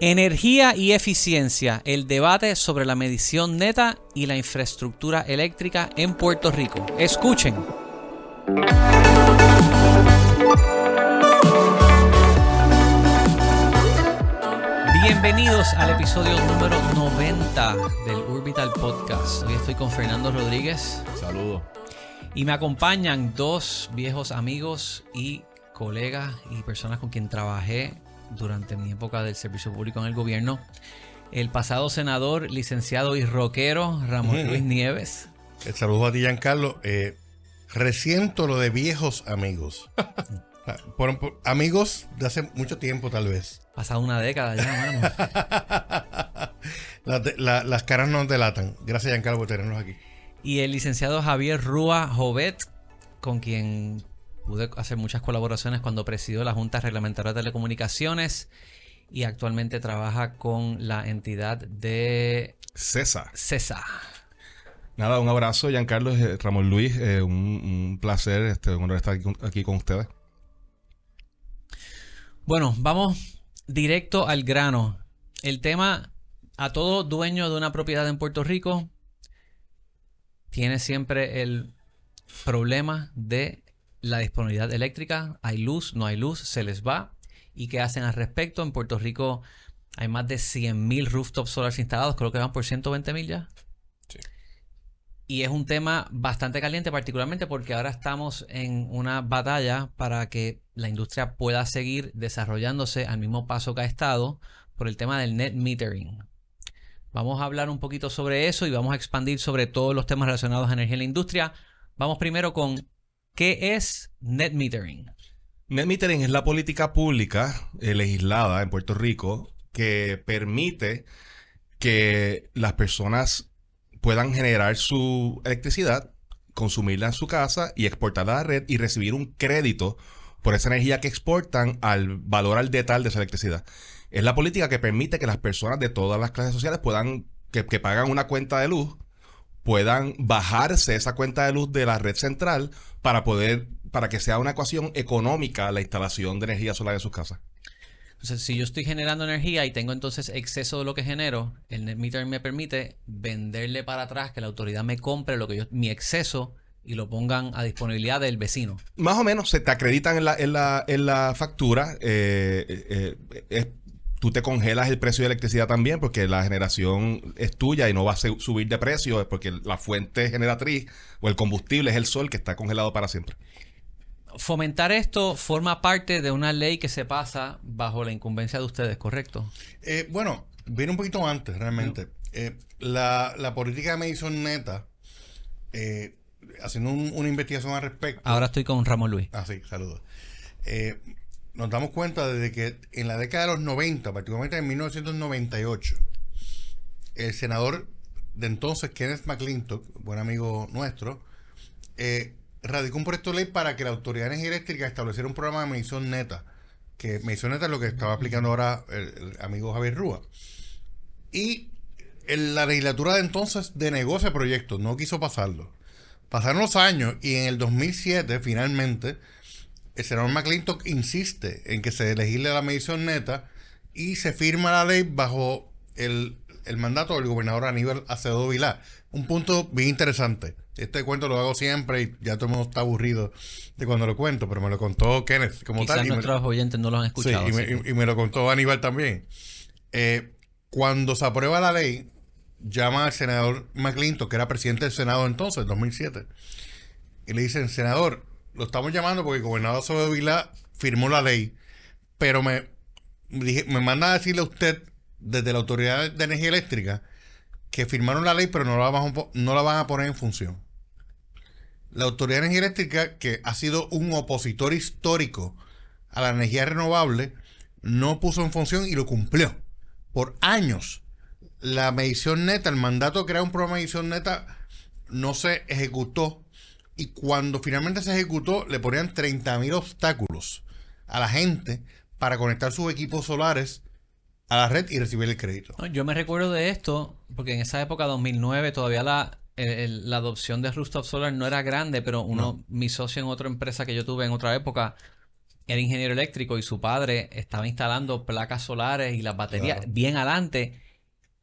Energía y eficiencia, el debate sobre la medición neta y la infraestructura eléctrica en Puerto Rico. Escuchen. Bienvenidos al episodio número 90 del Urbital Podcast. Hoy estoy con Fernando Rodríguez. Saludos. Y me acompañan dos viejos amigos y colegas y personas con quien trabajé durante mi época del servicio público en el gobierno. El pasado senador, licenciado y rockero Ramón Luis Nieves. Saludos a ti, Giancarlo. Resiento lo de viejos amigos. Por amigos de hace mucho tiempo, tal vez. Pasado una década ya, mano. Las caras nos delatan. Gracias, Giancarlo, por tenernos aquí. Y el licenciado Javier Rúa Jovet, con quien pude hacer muchas colaboraciones cuando presidió la Junta Reglamentaria de Telecomunicaciones y actualmente trabaja con la entidad de CESA. Nada, un abrazo, Giancarlo, Ramón Luis, un placer, un honor estar aquí con ustedes. Bueno, vamos directo al grano. El tema, a todo dueño de una propiedad en Puerto Rico tiene siempre el problema de la disponibilidad eléctrica. Hay luz, no hay luz, se les va. ¿Y qué hacen al respecto? En Puerto Rico hay más de 100,000 rooftop solars instalados. Creo que van por 120,000 ya. Sí. Y es un tema bastante caliente, particularmente porque ahora estamos en una batalla para que la industria pueda seguir desarrollándose al mismo paso que ha estado por el tema del net metering. Vamos a hablar un poquito sobre eso y vamos a expandir sobre todos los temas relacionados a energía en la industria. Vamos primero con ¿qué es net metering? Net metering es la política pública legislada en Puerto Rico que permite que las personas puedan generar su electricidad, consumirla en su casa y exportarla a la red y recibir un crédito por esa energía que exportan al valor al detalle de esa electricidad. Es la política que permite que las personas de todas las clases sociales puedan, que pagan una cuenta de luz, puedan bajarse esa cuenta de luz de la red central para que sea una ecuación económica la instalación de energía solar en sus casas. Entonces, si yo estoy generando energía y tengo entonces exceso de lo que genero, el net metering me permite venderle para atrás, que la autoridad me compre mi exceso y lo pongan a disponibilidad del vecino. Más o menos se te acreditan en la factura. Tú te congelas el precio de electricidad también porque la generación es tuya y no va a subir de precio, es porque la fuente generatriz o el combustible es el sol que está congelado para siempre. Fomentar esto forma parte de una ley que se pasa bajo la incumbencia de ustedes, ¿correcto? Bueno, viene un poquito antes realmente. La política de medición neta, haciendo una investigación al respecto. Ahora estoy con Ramón Luis. Sí, saludos. Nos damos cuenta de que en la década de los 90, particularmente en 1998, el senador de entonces, Kenneth McClintock, buen amigo nuestro, radicó un proyecto de ley para que la Autoridad de Energía Eléctrica estableciera un programa de medición neta, que medición neta es lo que estaba aplicando ahora el amigo Javier Rúa. Y la legislatura de entonces denegó ese proyecto, no quiso pasarlo. Pasaron los años y en el 2007, finalmente, el senador McClintock insiste en que se legisle la medición neta y se firma la ley bajo el mandato del gobernador Aníbal Acevedo Vilá. Un punto bien interesante. Este cuento lo hago siempre y ya todo el mundo está aburrido de cuando lo cuento, pero me lo contó Kenneth como Quizás tal. Nuestros oyentes no lo han escuchado. Sí, y me lo contó Aníbal también. Cuando se aprueba la ley, llama al senador McClintock, que era presidente del Senado entonces, 2007, y le dicen: senador, lo estamos llamando porque el gobernador Acevedo Vilá firmó la ley, pero me manda a decirle a usted desde la Autoridad de Energía Eléctrica que firmaron la ley pero no la van a poner en función. La Autoridad de Energía Eléctrica, que ha sido un opositor histórico a la energía renovable, no puso en función y lo cumplió. Por años, la medición neta, el mandato de crear un programa de medición neta no se ejecutó. Y cuando finalmente se ejecutó, le ponían 30,000 obstáculos a la gente para conectar sus equipos solares a la red y recibir el crédito. Yo me recuerdo de esto porque en esa época, 2009, todavía la adopción de rooftop solar no era grande, pero mi socio en otra empresa que yo tuve en otra época era ingeniero eléctrico y su padre estaba instalando placas solares y las baterías bien adelante.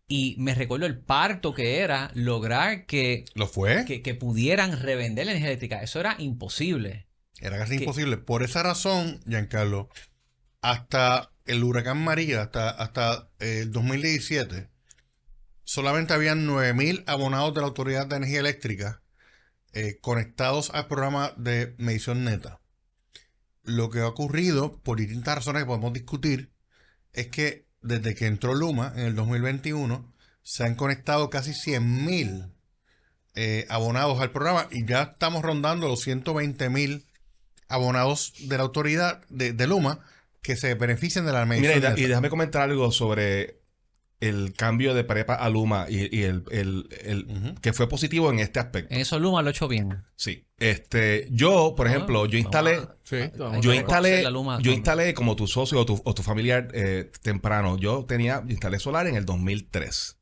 Y me recuerdo el parto que era lograr que ¿Lo fue? que pudieran revender la energía eléctrica. Eso era imposible. Era casi imposible. Por esa razón, Giancarlo, hasta el huracán María, hasta el 2017, solamente habían 9.000 abonados de la Autoridad de Energía Eléctrica conectados al programa de medición neta. Lo que ha ocurrido, por distintas razones que podemos discutir, es que desde que entró Luma en el 2021, se han conectado casi 100.000 abonados al programa y ya estamos rondando los 120.000 abonados de la autoridad de Luma que se benefician de la medición Mira, neta. y déjame comentar algo sobre el cambio de prepa a Luma y que fue positivo en este aspecto. En eso Luma lo ha hecho bien. Sí. Yo, por ejemplo, yo instalé... Yo instalé como tu socio o tu familiar temprano. Yo instalé solar en el 2003.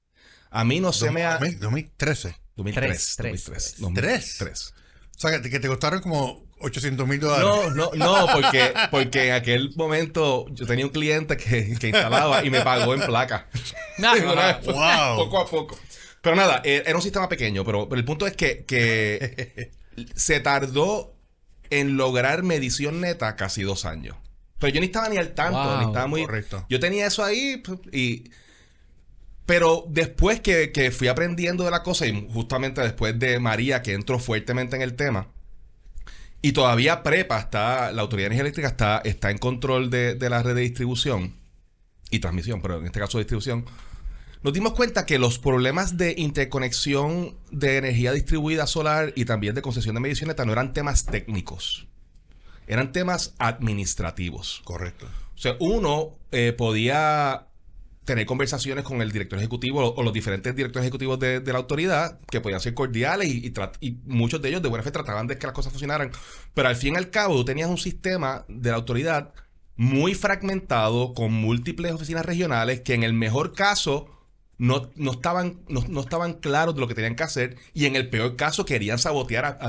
A mí no se me ha... 2013. 2003. O sea, que te costaron como $800,000. No, porque en aquel momento yo tenía un cliente que instalaba y me pagó en placa. Wow. Poco a poco. Pero nada, era un sistema pequeño, pero el punto es que se tardó en lograr medición neta casi 2 años. Pero yo ni estaba ni al tanto, ni estaba muy... Correcto. Yo tenía eso ahí pero después que fui aprendiendo de la cosa y justamente después de María, que entró fuertemente en el tema, y todavía PREPA la Autoridad de Energía Eléctrica está en control de la red de distribución y transmisión, pero en este caso distribución, nos dimos cuenta que los problemas de interconexión de energía distribuida solar y también de concesión de medición neta no eran temas técnicos, eran temas administrativos. Correcto. O sea, uno podía tener conversaciones con el director ejecutivo o los diferentes directores ejecutivos de la autoridad, que podían ser cordiales y muchos de ellos de buena fe trataban de que las cosas funcionaran. Pero al fin y al cabo, tú tenías un sistema de la autoridad muy fragmentado, con múltiples oficinas regionales que en el mejor caso no estaban claros de lo que tenían que hacer y en el peor caso querían sabotear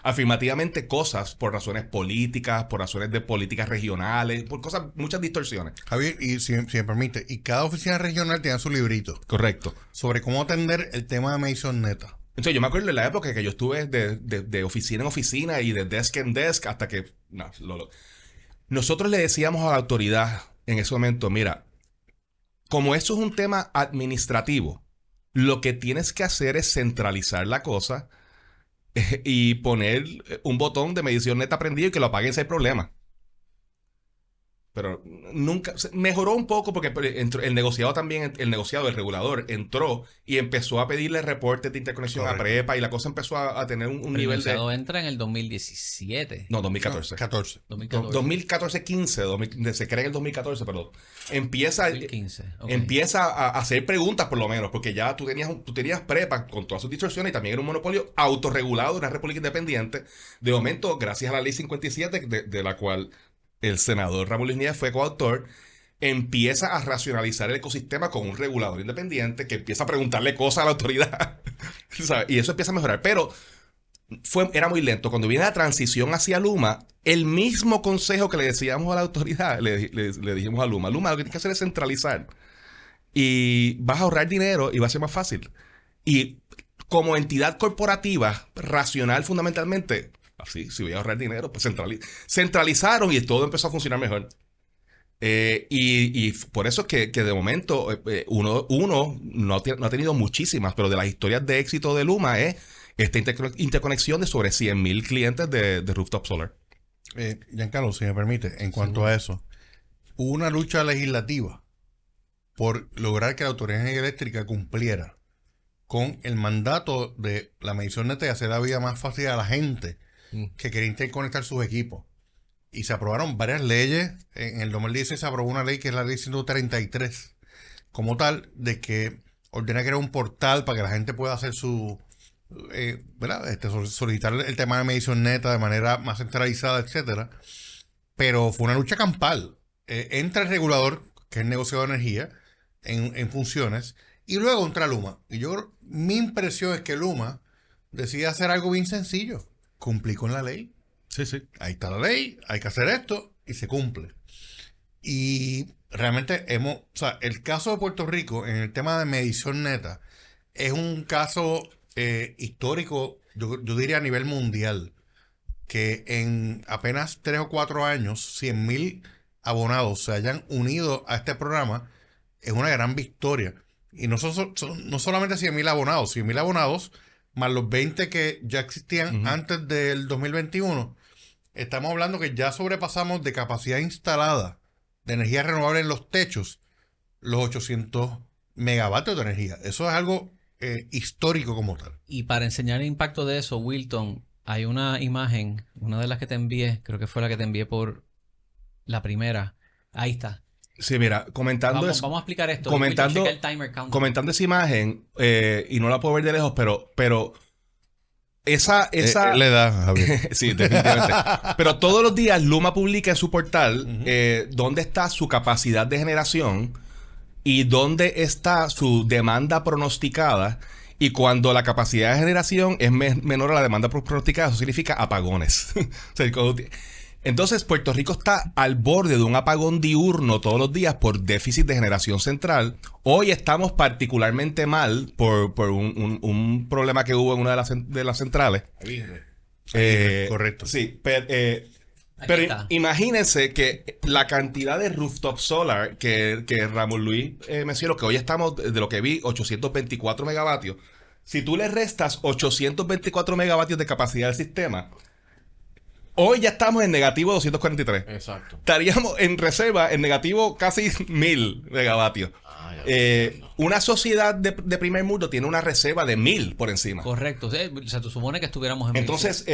afirmativamente cosas por razones políticas, por razones de políticas regionales, por muchas distorsiones. Javier, y si me permite, y cada oficina regional tiene su librito Correcto. sobre cómo atender el tema de medición neta. Entonces yo me acuerdo de la época que yo estuve de oficina en oficina y de desk en desk hasta que... Nosotros le decíamos a la autoridad en ese momento, mira, como eso es un tema administrativo, lo que tienes que hacer es centralizar la cosa y poner un botón de medición neta prendido y que lo apaguen si hay problema. Pero nunca... Mejoró un poco porque el negociado también, el regulador, entró y empezó a pedirle reportes de interconexión a PREPA y la cosa empezó a tener un nivel de... El negociado entra en el 2017. No, 2014. 2014-15, se crea en el 2014, pero empieza 2015, okay. Empieza a hacer preguntas por lo menos, porque ya tú tenías PREPA con todas sus distorsiones y también era un monopolio autorregulado de una república independiente. De momento, gracias a la ley 57, de la cual el senador Ramón Luis Nieves fue coautor, empieza a racionalizar el ecosistema con un regulador independiente que empieza a preguntarle cosas a la autoridad. ¿Sabes? Y eso empieza a mejorar. Pero era muy lento. Cuando viene la transición hacia Luma, el mismo consejo que le decíamos a la autoridad, le dijimos a Luma, lo que tienes que hacer es centralizar. Y vas a ahorrar dinero y va a ser más fácil. Y como entidad corporativa, racional fundamentalmente... Así, si voy a ahorrar dinero, pues centralizaron y todo empezó a funcionar mejor. Y por eso es que de momento uno no ha tenido muchísimas, pero de las historias de éxito de Luma es esta interconexión de sobre 100.000 clientes de rooftop solar. Giancarlo, si me permite, en cuanto a eso, hubo una lucha legislativa por lograr que la Autoridad de Energía Eléctrica cumpliera con el mandato de la medición neta y hacer la vida más fácil a la gente que quería interconectar sus equipos. Y se aprobaron varias leyes. En el 2016 se aprobó una ley que es la ley 133, como tal, de que ordena crear un portal para que la gente pueda hacer solicitar el tema de medición neta de manera más centralizada, etcétera. Pero fue una lucha campal. Entra el regulador, que es el negociador de energía, en funciones, y luego entra Luma. Y mi impresión es que Luma decide hacer algo bien sencillo. Cumplí con la ley. Sí, sí. Ahí está la ley, hay que hacer esto y se cumple. Y realmente o sea, el caso de Puerto Rico en el tema de medición neta es un caso histórico, yo diría a nivel mundial, que en apenas 3 o 4 años, 100.000 abonados se hayan unido a este programa, es una gran victoria. Y no solamente 100.000 abonados, 100.000 abonados, más los 20 que ya existían antes del 2021, estamos hablando que ya sobrepasamos de capacidad instalada de energía renovable en los techos los 800 megavatios de energía. Eso es algo histórico como tal. Y para enseñar el impacto de eso, Wilton, hay una imagen, una de las que te envié, creo que fue la que te envié por la primera. Ahí está. Sí, mira, comentando Vamos a explicar esto. comentando, Wilton, checa el timer counter. comentando esa imagen, y no la puedo ver de lejos, pero esa Le da, Javier. sí, definitivamente. Pero todos los días Luma publica en su portal dónde está su capacidad de generación y dónde está su demanda pronosticada. Y cuando la capacidad de generación es menor a la demanda pronosticada, eso significa apagones. O sea, entonces, Puerto Rico está al borde de un apagón diurno todos los días por déficit de generación central. Hoy estamos particularmente mal por un problema que hubo en una de las centrales. Correcto. Sí, pero imagínense que la cantidad de rooftop solar que Ramón Luis mencionó, que hoy estamos, de lo que vi, 824 megavatios. Si tú le restas 824 megavatios de capacidad del sistema, hoy ya estamos en negativo 243. Exacto. Estaríamos en reserva en negativo casi 1000 megavatios. Una sociedad de primer mundo tiene una reserva de 1000 por encima. Correcto. O sea, tú supone que estuviéramos en Entonces,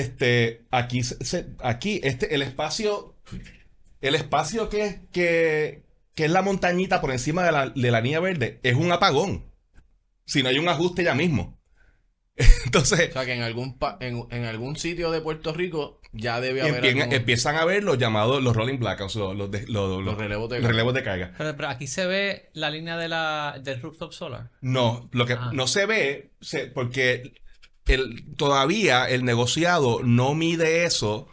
aquí el espacio que es la montañita por encima de la línea verde es un apagón. Si no hay un ajuste ya mismo. Entonces, O sea que en algún sitio de Puerto Rico ya debe haber empiezan a ver los llamados los rolling blackouts, los relevos de relevos de carga. Pero aquí se ve la línea del rooftop solar. No, lo que no se ve, porque todavía el negociado no mide eso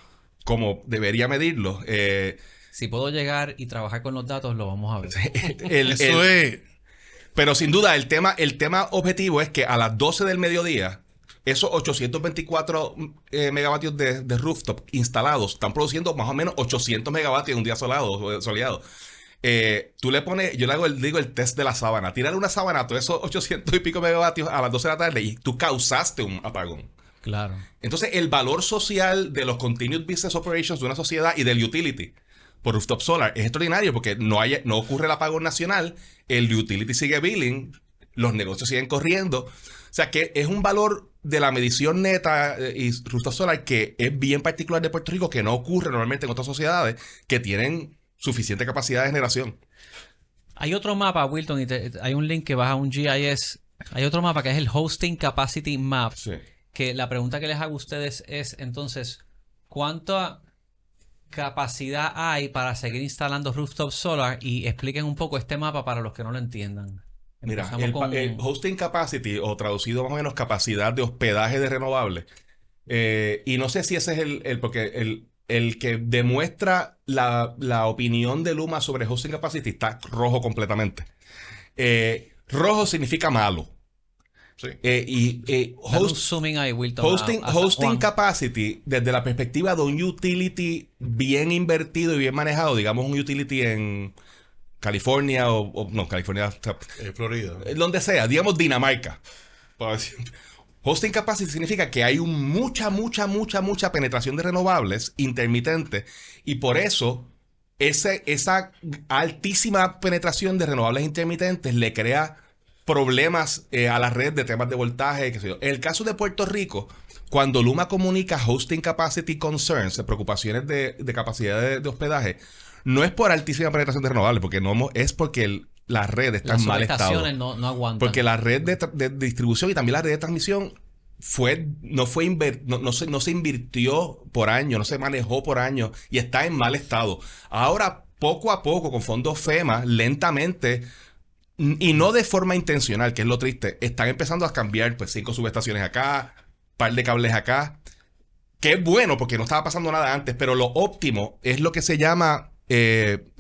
como debería medirlo. Si puedo llegar y trabajar con los datos, lo vamos a ver. Eso es. Pero sin duda, el tema objetivo es que a las 12 del mediodía, esos 824 megavatios de rooftop instalados están produciendo más o menos 800 megavatios en un día soleado. Tú le pones, yo le hago el test de la sábana. Tirar una sábana a todos esos 800 y pico megavatios a las 12 de la tarde y tú causaste un apagón. Claro. Entonces, el valor social de los continued business operations de una sociedad y del utility por rooftop solar es extraordinario porque no ocurre el apagón nacional, el utility sigue billing, los negocios siguen corriendo. O sea que es un valor de la medición neta y rooftop solar que es bien particular de Puerto Rico, que no ocurre normalmente en otras sociedades que tienen suficiente capacidad de generación. Hay otro mapa, Wilton, y hay un link que baja un GIS. Hay otro mapa que es el Hosting Capacity Map. Sí. Que la pregunta que les hago a ustedes es, entonces, ¿cuánta capacidad hay para seguir instalando rooftop solar? Y expliquen un poco este mapa para los que no lo entiendan. Mira, el hosting capacity, o traducido más o menos capacidad de hospedaje de renovables, y no sé si ese es porque el que demuestra la opinión de Luma sobre hosting capacity está rojo completamente. Rojo significa malo. Sí. Zooming ahí, Wilton, hosting capacity, desde la perspectiva de un utility bien invertido y bien manejado, digamos un utility en California California, Florida. Donde sea, digamos Dinamarca. Hosting capacity significa que hay mucha penetración de renovables intermitentes y por eso esa altísima penetración de renovables intermitentes le crea problemas a la red de temas de voltaje, qué sé yo. En el caso de Puerto Rico, cuando Luma comunica hosting capacity concerns, preocupaciones de capacidad de hospedaje, no es por altísima penetración de renovables, porque es porque la red está en mal estado. Las subestaciones no aguantan. Porque la red de distribución y también la red de transmisión no se invirtió por año, no se manejó por año y está en mal estado. Ahora, poco a poco, con fondos FEMA, lentamente, y no de forma intencional, que es lo triste, están empezando a cambiar, pues 5 subestaciones acá, par de cables acá. Que es bueno porque no estaba pasando nada antes, pero lo óptimo es lo que se llama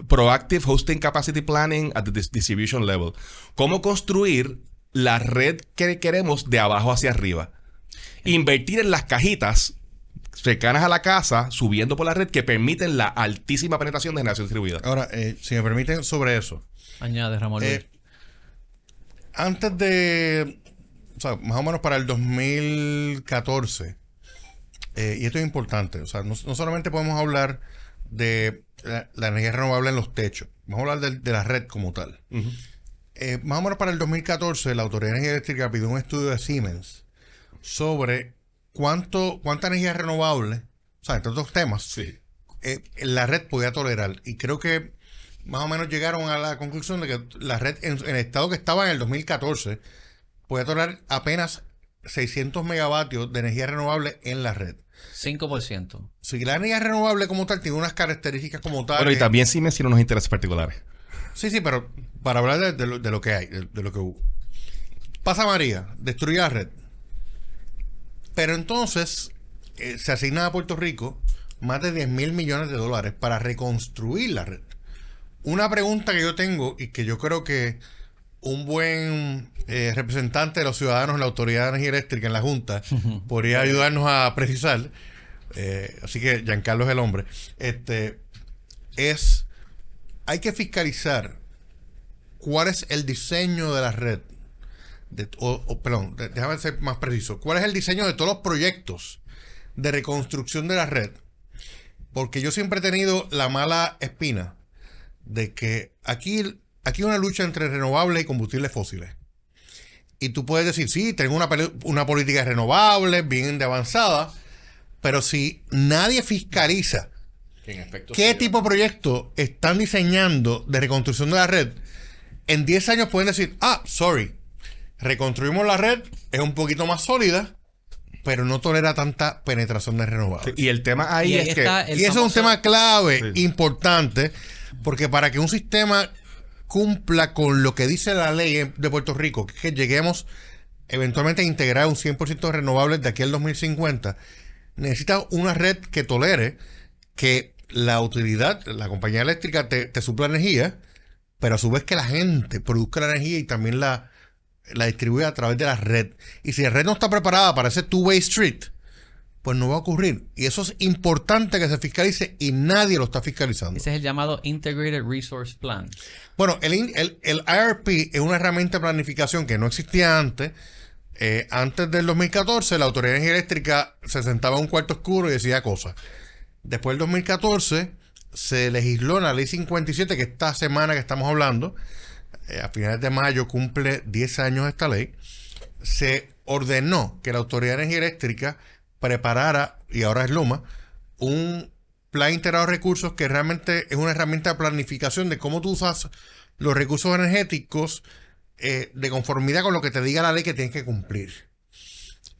Proactive Hosting Capacity Planning at the Distribution Level. Cómo construir la red que queremos de abajo hacia arriba. Invertir en las cajitas cercanas a la casa, subiendo por la red, que permiten la altísima penetración de generación distribuida. Ahora, si me permiten sobre eso. Añade, Ramón Luis. Antes de, o sea, más o menos para el 2014, y esto es importante, o sea, no solamente podemos hablar de la energía renovable en los techos, vamos a hablar de la red como tal. Uh-huh. Más o menos para el 2014, la Autoridad de Energía Eléctrica pidió un estudio de Siemens sobre cuánta energía renovable, o sea, entre otros temas, Sí. La red podía tolerar. Y creo que más o menos llegaron a la conclusión de que la red, en el estado que estaba en el 2014, podía tolerar apenas 600 megavatios de energía renovable en la red. 5%. Si la energía renovable como tal tiene unas características como tal. Bueno, y también Siemens tiene unos intereses particulares. Sí, pero para hablar de lo que hay, de lo que hubo. Pasa María, destruye la red. Pero entonces se asigna a Puerto Rico más de 10 mil millones de dólares para reconstruir la red. Una pregunta que yo tengo y que yo creo que un buen representante de los ciudadanos en la Autoridad de Energía Eléctrica en la Junta podría ayudarnos a precisar. Así que Giancarlo es el hombre. Hay que fiscalizar cuál es el diseño de la red. Déjame ser más preciso. ¿Cuál es el diseño de todos los proyectos de reconstrucción de la red? Porque yo siempre he tenido la mala espina de que aquí hay una lucha entre renovables y combustibles fósiles. Y tú puedes decir, sí, tengo una política de renovables bien de avanzada, pero si nadie fiscaliza En efecto, qué sí, tipo de proyectos están diseñando de reconstrucción de la red, en 10 años pueden decir, sorry, reconstruimos la red, es un poquito más sólida, pero no tolera tanta penetración de renovables. Y el tema ahí Y ahí es está que... el Y eso es un famoso- tema clave, Sí. importante, porque para que un sistema cumpla con lo que dice la ley de Puerto Rico, que es que lleguemos eventualmente a integrar un 100% de renovables de aquí al 2050, necesita una red que tolere que la utilidad, la compañía eléctrica te supla energía, pero a su vez que la gente produzca la energía y también la distribuya a través de la red. Y si la red no está preparada para ese two-way street, pues no va a ocurrir. Y eso es importante que se fiscalice y nadie lo está fiscalizando. Ese es el llamado Integrated Resource Plan. Bueno, el IRP es una herramienta de planificación que no existía antes. Antes del 2014, la Autoridad de Energía Eléctrica se sentaba en un cuarto oscuro y decía cosas. Después del 2014, se legisló en la Ley 57, que esta semana que estamos hablando, a finales de mayo cumple 10 años esta ley. Se ordenó que la Autoridad de Energía Eléctrica preparara, y ahora es Luma, un plan integrado de recursos que realmente es una herramienta de planificación de cómo tú usas los recursos energéticos de conformidad con lo que te diga la ley que tienes que cumplir.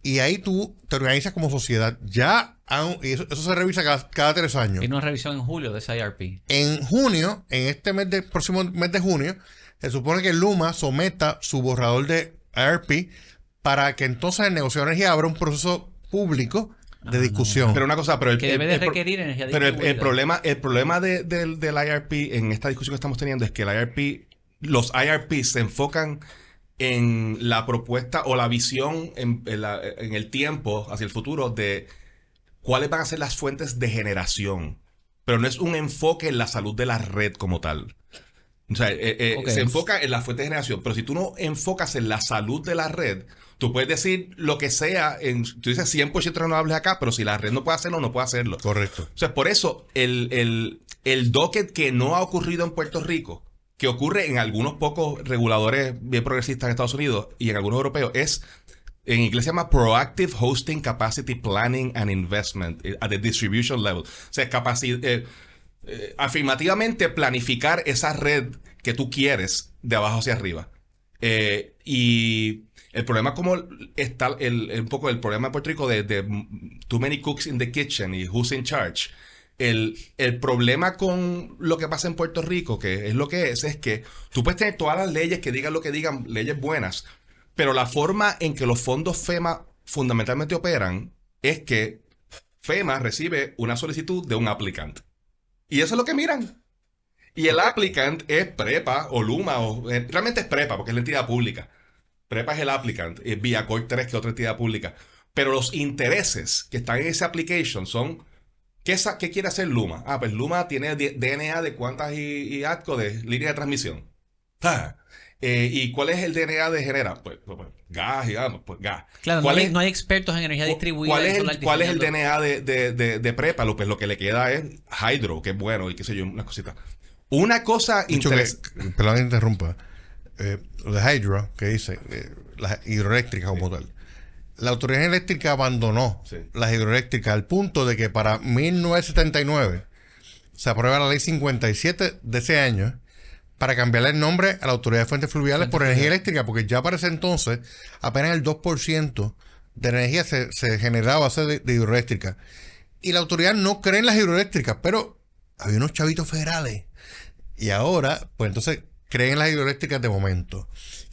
Y ahí tú te organizas como sociedad. Y eso se revisa cada 3 años. Viene una revisión en julio de ese IRP. En junio, en este próximo mes de junio, se supone que Luma someta su borrador de IRP para que entonces el negociador de energía abra un proceso público de discusión. Pero una cosa, pero Que debe de requerir energía pero distribuida. el problema del IRP en esta discusión que estamos teniendo es que los IRP se enfocan en la propuesta o la visión en el tiempo hacia el futuro de cuáles van a ser las fuentes de generación. Pero no es un enfoque en la salud de la red como tal. O sea, Ok. se enfoca en la fuente de generación. Pero si tú no enfocas en la salud de la red, tú puedes decir lo que sea. Tú dices 100% renovables acá, pero si la red no puede hacerlo, no puede hacerlo. Correcto. O sea, por eso el docket que no ha ocurrido en Puerto Rico, que ocurre en algunos pocos reguladores bien progresistas en Estados Unidos y en algunos europeos, en inglés se llama Proactive Hosting Capacity Planning and Investment at the Distribution Level. O sea, afirmativamente planificar esa red que tú quieres de abajo hacia arriba. Y el problema como está un poco el problema de Puerto Rico de too many cooks in the kitchen y who's in charge. El problema con lo que pasa en Puerto Rico, que es lo que es que tú puedes tener todas las leyes que digan lo que digan, leyes buenas, pero la forma en que los fondos FEMA fundamentalmente operan es que FEMA recibe una solicitud de un applicant. Y eso es lo que miran. Y el applicant es PREPA o LUMA, realmente es PREPA porque es la entidad pública. PREPA es el applicant, es Viacor 3 que es otra entidad pública. Pero los intereses que están en esa application son, ¿qué quiere hacer LUMA? Pues LUMA tiene DNA de cuántas y ATCO de línea de transmisión. ¿Y cuál es el DNA de Genera? Pues gas, digamos, pues gas. Claro, no hay expertos en energía distribuida. ¿Cuál es el DNA de PREPA? Pues lo que le queda es Hydro, que es bueno, y qué sé yo, unas cositas. Una cosa interesante. Perdón que interrumpa. Lo de Hydro, que dice, las hidroeléctricas como tal. La autoridad eléctrica abandonó las hidroeléctricas al punto de que para 1979 se aprueba la ley 57 de ese año para cambiarle el nombre a la Autoridad de Fuentes Fluviales por energía eléctrica, porque ya para ese entonces apenas el 2% de la energía se generaba a base de hidroeléctrica. Y la autoridad no cree en las hidroeléctricas, pero había unos chavitos federales. Y ahora, pues entonces creen en las hidroeléctricas de momento,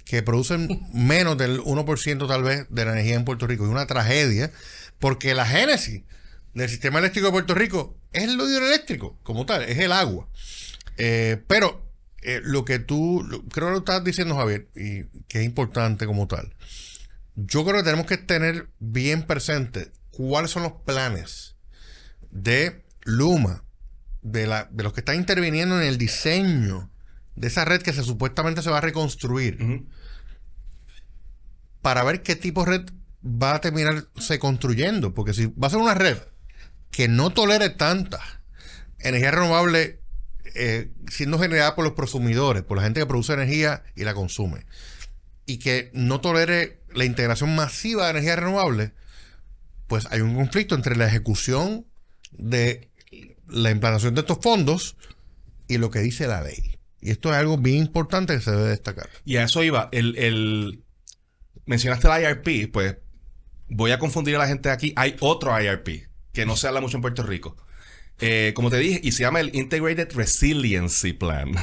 que producen menos del 1% tal vez de la energía en Puerto Rico. Es una tragedia, porque la génesis del sistema eléctrico de Puerto Rico es lo hidroeléctrico, como tal, es el agua. Pero lo que creo que lo estás diciendo, Javier, y que es importante como tal, yo creo que tenemos que tener bien presente cuáles son los planes de LUMA, de los que están interviniendo en el diseño de esa red que supuestamente se va a reconstruir, para ver qué tipo de red va a terminarse construyendo, porque si va a ser una red que no tolere tanta energía renovable siendo generada por los consumidores, por la gente que produce energía y la consume, y que no tolere la integración masiva de energía renovable, pues hay un conflicto entre la ejecución de la implantación de estos fondos y lo que dice la ley. Y esto es algo bien importante que se debe destacar. Y a eso iba. Mencionaste el IRP, pues voy a confundir a la gente aquí. Hay otro IRP que no se habla mucho en Puerto Rico. Como te dije, y se llama el Integrated Resiliency Plan.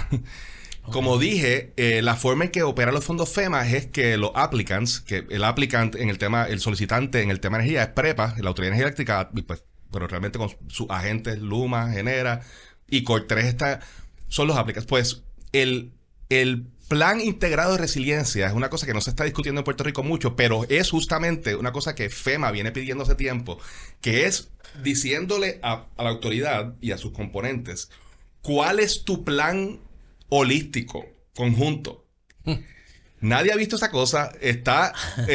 Como dije, la forma en que operan los fondos FEMA es que los applicants, que el applicant en el tema, el solicitante en el tema de energía es PREPA, la Autoridad de Energía Eléctrica, pues, pero realmente con sus agentes LUMA, Genera y COR 3 son los applicants. Pues el Plan Integrado de Resiliencia es una cosa que no se está discutiendo en Puerto Rico mucho, pero es justamente una cosa que FEMA viene pidiendo hace tiempo, que es diciéndole a la autoridad y a sus componentes, ¿cuál es tu plan holístico, conjunto? Nadie ha visto esa cosa.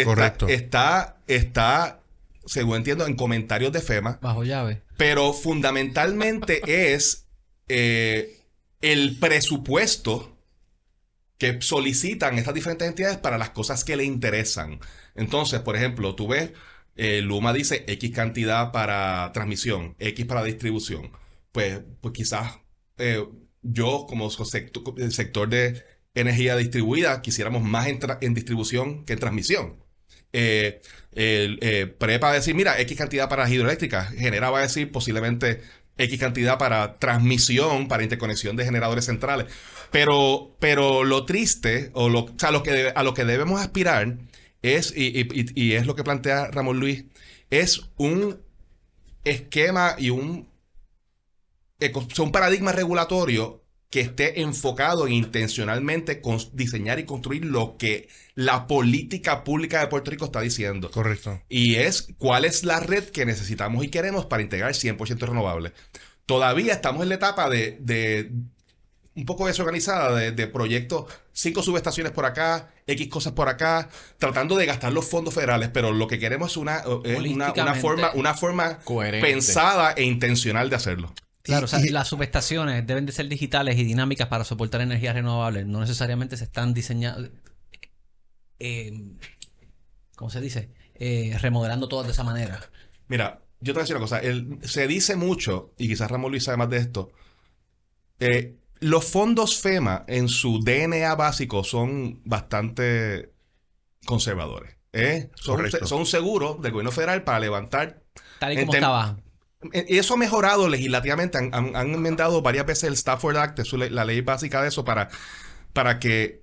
Correcto. Está, según entiendo, en comentarios de FEMA. Bajo llave. Pero fundamentalmente es el presupuesto que solicitan estas diferentes entidades para las cosas que le interesan. Entonces, por ejemplo, tú ves, LUMA dice X cantidad para transmisión, X para distribución. Pues quizás yo, como sector de energía distribuida, quisiéramos más en distribución que en transmisión. PREPA va a decir, mira, X cantidad para las hidroeléctricas. Genera va a decir posiblemente X cantidad para transmisión, para interconexión de generadores centrales. Pero lo triste, a lo que debemos aspirar es, y es lo que plantea Ramón Luis, es un esquema y un paradigma regulatorio que esté enfocado en intencionalmente diseñar y construir lo que la política pública de Puerto Rico está diciendo. Correcto. Y es cuál es la red que necesitamos y queremos para integrar 100% renovable. Todavía estamos en la etapa de un poco desorganizada de proyectos, 5 subestaciones por acá, X cosas por acá, tratando de gastar los fondos federales, pero lo que queremos es una forma coherente, pensada e intencional de hacerlo. Claro, o sea, las subestaciones deben de ser digitales y dinámicas para soportar energías renovables. No necesariamente se están diseñando, ¿cómo se dice? Remodelando todas de esa manera. Mira, yo te voy a decir una cosa. Se dice mucho, y quizás Ramón Luis sabe más de esto, los fondos FEMA en su DNA básico son bastante conservadores. Son seguros del gobierno federal para levantar... Tal y como estaba. Eso ha mejorado legislativamente. Han enmendado varias veces el Stafford Act, la ley básica de eso, para que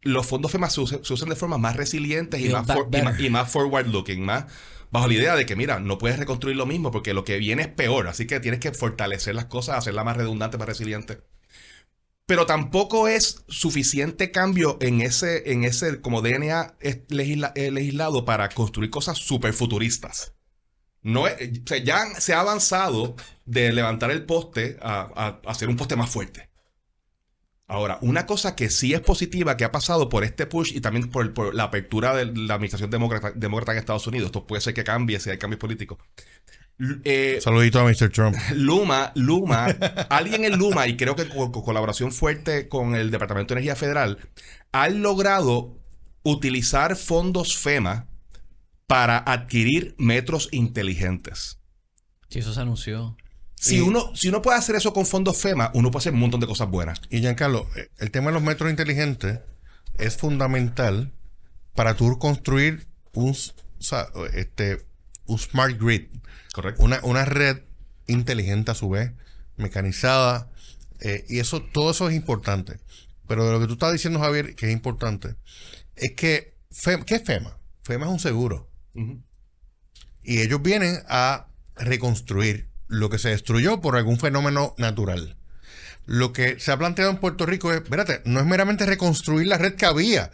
los fondos FEMA se usen de forma más resilientes y más forward looking, bajo la idea de que, mira, no puedes reconstruir lo mismo porque lo que viene es peor, así que tienes que fortalecer las cosas, hacerlas más redundantes, más resilientes. Pero tampoco es suficiente cambio en ese como DNA legislado para construir cosas súper futuristas. No es, o sea, ya se ha avanzado de levantar el poste a hacer un poste más fuerte. Ahora, una cosa que sí es positiva que ha pasado por este push y también por la apertura de la administración demócrata en Estados Unidos, esto puede ser que cambie si hay cambios políticos. Saludito a Mr. Trump. Luma, alguien en Luma, y creo que con colaboración fuerte con el Departamento de Energía Federal, han logrado utilizar fondos FEMA para adquirir metros inteligentes. Sí, eso se anunció. Si uno puede hacer eso con fondos FEMA, uno puede hacer un montón de cosas buenas. Y Giancarlo, el tema de los metros inteligentes es fundamental para tú construir un smart grid. Correcto. Una red inteligente a su vez, mecanizada, y todo eso es importante. Pero de lo que tú estás diciendo, Javier, que es importante, es que ¿qué es FEMA? FEMA es un seguro. Uh-huh. Y ellos vienen a reconstruir lo que se destruyó por algún fenómeno natural. Lo que se ha planteado en Puerto Rico es, espérate, no es meramente reconstruir la red que había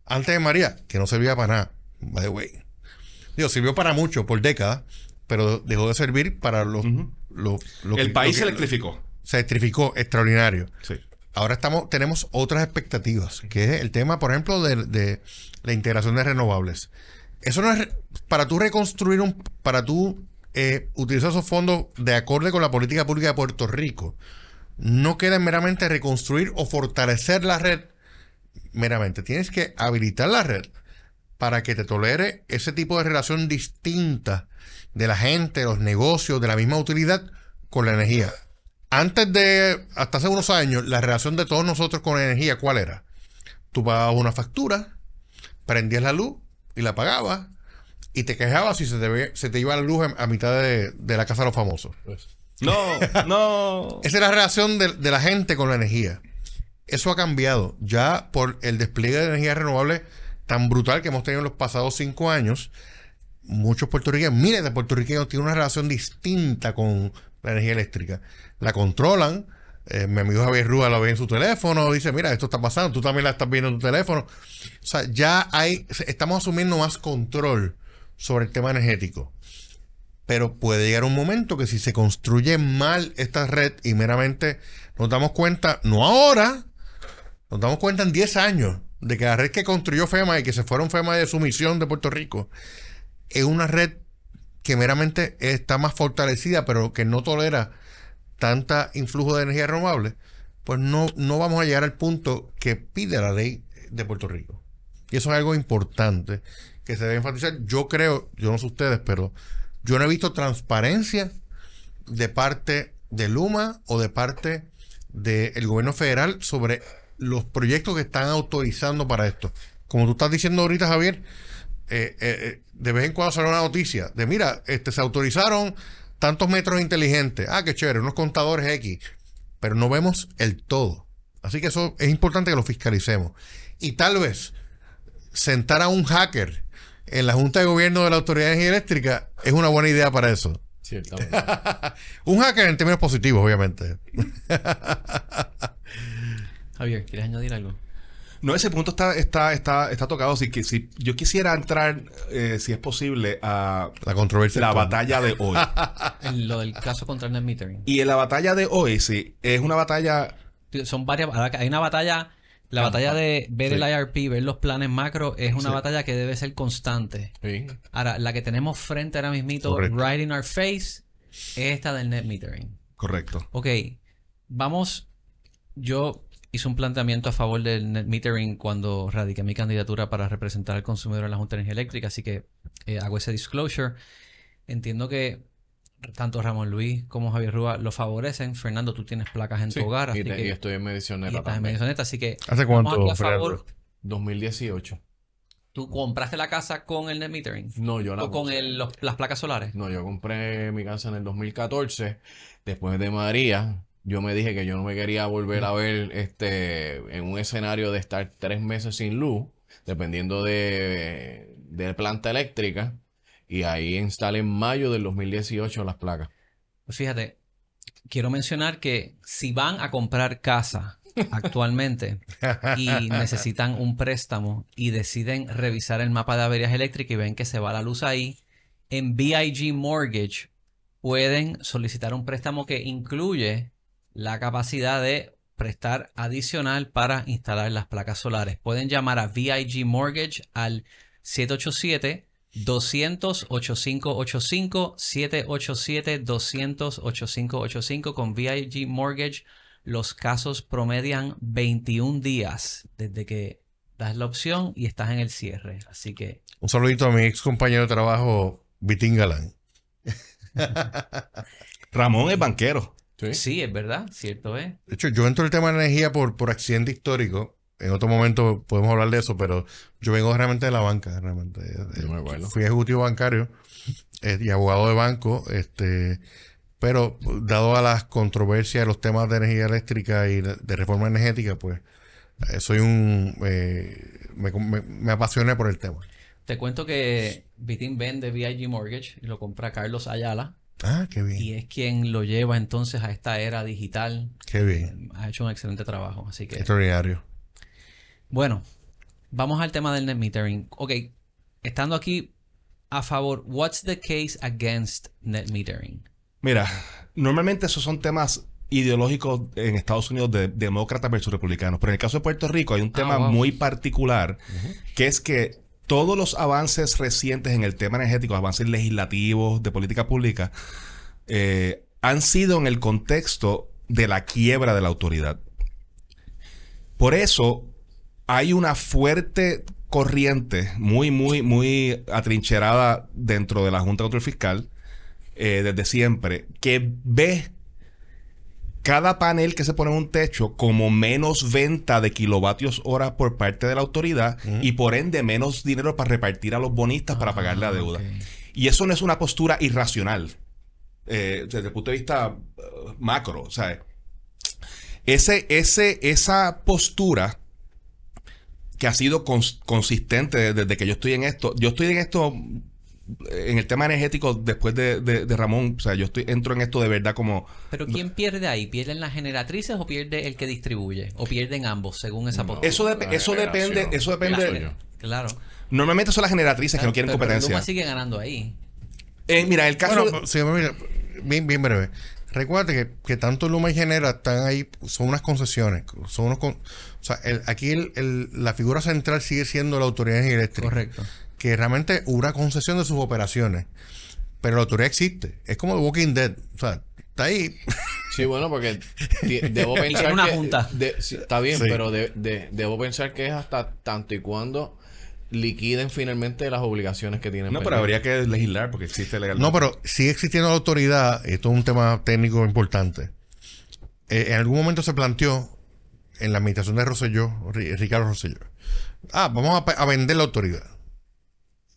antes de María, que no servía para nada, by the way. Digo, sirvió para mucho por décadas, pero dejó de servir para el país se electrificó. Se electrificó, extraordinario. Sí. Ahora tenemos otras expectativas, que es el tema, por ejemplo, de la integración de renovables. Eso no es para tú reconstruir para tú utilizar esos fondos de acorde con la política pública de Puerto Rico. No queda en meramente reconstruir o fortalecer la red meramente. Tienes que habilitar la red para que te tolere ese tipo de relación distinta de la gente, de los negocios, de la misma utilidad con la energía. Hasta hace unos años, la relación de todos nosotros con la energía, ¿cuál era? Tú pagabas una factura, prendías la luz y la pagabas, y te quejabas si se te iba la luz a mitad de la casa de los famosos. No. Esa es la relación de la gente con la energía. Eso ha cambiado ya por el despliegue de energía renovable tan brutal que hemos tenido en los pasados 5 años. Muchos puertorriqueños, miles de puertorriqueños tienen una relación distinta con la energía eléctrica. La controlan. Mi amigo Javier Rúa lo ve en su teléfono, dice, mira, esto está pasando, tú también la estás viendo en tu teléfono. O sea, estamos asumiendo más control sobre el tema energético. Pero puede llegar un momento que si se construye mal esta red y meramente nos damos cuenta, no ahora, nos damos cuenta en 10 años, de que la red que construyó FEMA y que se fueron FEMA de su misión de Puerto Rico es una red que meramente está más fortalecida, pero que no tolera tanta influjo de energía renovable, pues no vamos a llegar al punto que pide la ley de Puerto Rico. Y eso es algo importante que se debe enfatizar. Yo creo, yo no sé ustedes, pero yo no he visto transparencia de parte de Luma o de parte del gobierno federal sobre los proyectos que están autorizando para esto. Como tú estás diciendo ahorita, Javier, de vez en cuando sale una noticia de, mira, se autorizaron tantos metros inteligentes. Ah, qué chévere, unos contadores X. Pero no vemos el todo. Así que eso es importante que lo fiscalicemos. Y tal vez sentar a un hacker en la Junta de Gobierno de la Autoridad de Energía Eléctrica es una buena idea para eso. Ciertamente. Un hacker en términos positivos, obviamente. Javier, ¿quieres añadir algo? No, ese punto está tocado. Así que si yo quisiera entrar, si es posible, a la controversia. La batalla de hoy. En lo del caso contra el net metering. Y en la batalla de hoy, sí, es una batalla. Son varias. Hay una batalla. La batalla de ver el IRP, ver los planes macro, es una batalla que debe ser constante. Sí. Ahora, la que tenemos frente ahora mismito, Correcto. right in our face, es esta del net metering. Correcto. Ok, vamos. Yo hice un planteamiento a favor del net metering cuando radiqué mi candidatura para representar al consumidor en la Junta de Energía Eléctrica, así que hago ese disclosure. Entiendo que tanto Ramón Luis como Javier Rúa lo favorecen. Fernando, tú tienes placas en tu hogar, así Y que estoy en medicionera y estás en también. Medisoneta, así que ¿Hace vamos cuánto, aquí a favor. Fernando? 2018. ¿Tú compraste la casa con el net metering? No, yo la ¿O con puse. las placas solares? No, yo compré mi casa en el 2014. Después de María, yo me dije que yo no me quería volver a ver en un escenario de estar 3 meses sin luz, dependiendo de planta eléctrica. y ahí instalé en mayo del 2018 las placas. Pues fíjate, quiero mencionar que si van a comprar casa actualmente y necesitan un préstamo y deciden revisar el mapa de averías eléctricas y ven que se va la luz ahí, en BIG Mortgage pueden solicitar un préstamo que incluye la capacidad de prestar adicional para instalar las placas solares. Pueden llamar a BIG Mortgage al 787-200-8585, 787-200-8585. Con BIG Mortgage los casos promedian 21 días desde que das la opción y estás en el cierre. Así que... Un saludito a mi ex compañero de trabajo, Vitín Galán. Ramón es banquero. Sí, es verdad, cierto es. De hecho, yo entro en el tema de energía por accidente histórico. En otro momento podemos hablar de eso, pero yo vengo realmente de la banca. Realmente. Yo me acuerdo. Fui ejecutivo bancario y abogado de banco. Pero dado a las controversias de los temas de energía eléctrica y de reforma energética, pues soy me apasioné por el tema. Te cuento que Vitín vende BIG Mortgage y lo compra Carlos Ayala. Ah, qué bien. Y es quien lo lleva entonces a esta era digital. Qué bien. Ha hecho un excelente trabajo, así que... Extraordinario. Bueno, vamos al tema del net metering. Ok, estando aquí a favor, what's the case against net metering? Mira, normalmente esos son temas ideológicos en Estados Unidos de demócratas versus republicanos. Pero en el caso de Puerto Rico hay un tema muy particular, que es que todos los avances recientes en el tema energético, avances legislativos, de política pública, han sido en el contexto de la quiebra de la autoridad. Por eso hay una fuerte corriente muy atrincherada dentro de la Junta de Control Fiscal desde siempre, que ve cada panel que se pone en un techo como menos venta de kilovatios hora por parte de la autoridad y por ende menos dinero para repartir a los bonistas para pagar la deuda. Okay. Y eso no es una postura irracional desde el punto de vista macro. O sea, esa postura que ha sido consistente desde que yo estoy en esto. Yo estoy en esto en el tema energético después de Ramón. O sea, yo entro en esto de verdad como... Pero ¿quién pierde ahí? ¿Pierden las generatrices o pierde el que distribuye? ¿O pierden ambos según esa postura? Eso depende. Claro. Normalmente son las generatrices que no quieren competencia. Luma sigue ganando ahí. Mira, el caso... Bueno, sí, mira, bien breve. Recuerda que tanto Luma y Genera están ahí, son unas concesiones. Son unos o sea, aquí la figura central sigue siendo la Autoridad de Energía Eléctrica. Correcto. Que realmente una concesión de sus operaciones. Pero la autoridad existe. Es como The Walking Dead. O sea, está ahí. Sí, bueno, porque debo pensar tiene una junta. Sí, está bien, Sí. pero debo pensar que es hasta tanto y cuando liquiden finalmente las obligaciones que tienen. No, pero habría que legislar porque existe legalmente. No, pero sigue existiendo la autoridad. Esto es un tema técnico importante. En algún momento se planteó en la administración de Rosselló, Ricardo Rosselló. Vamos a vender la autoridad.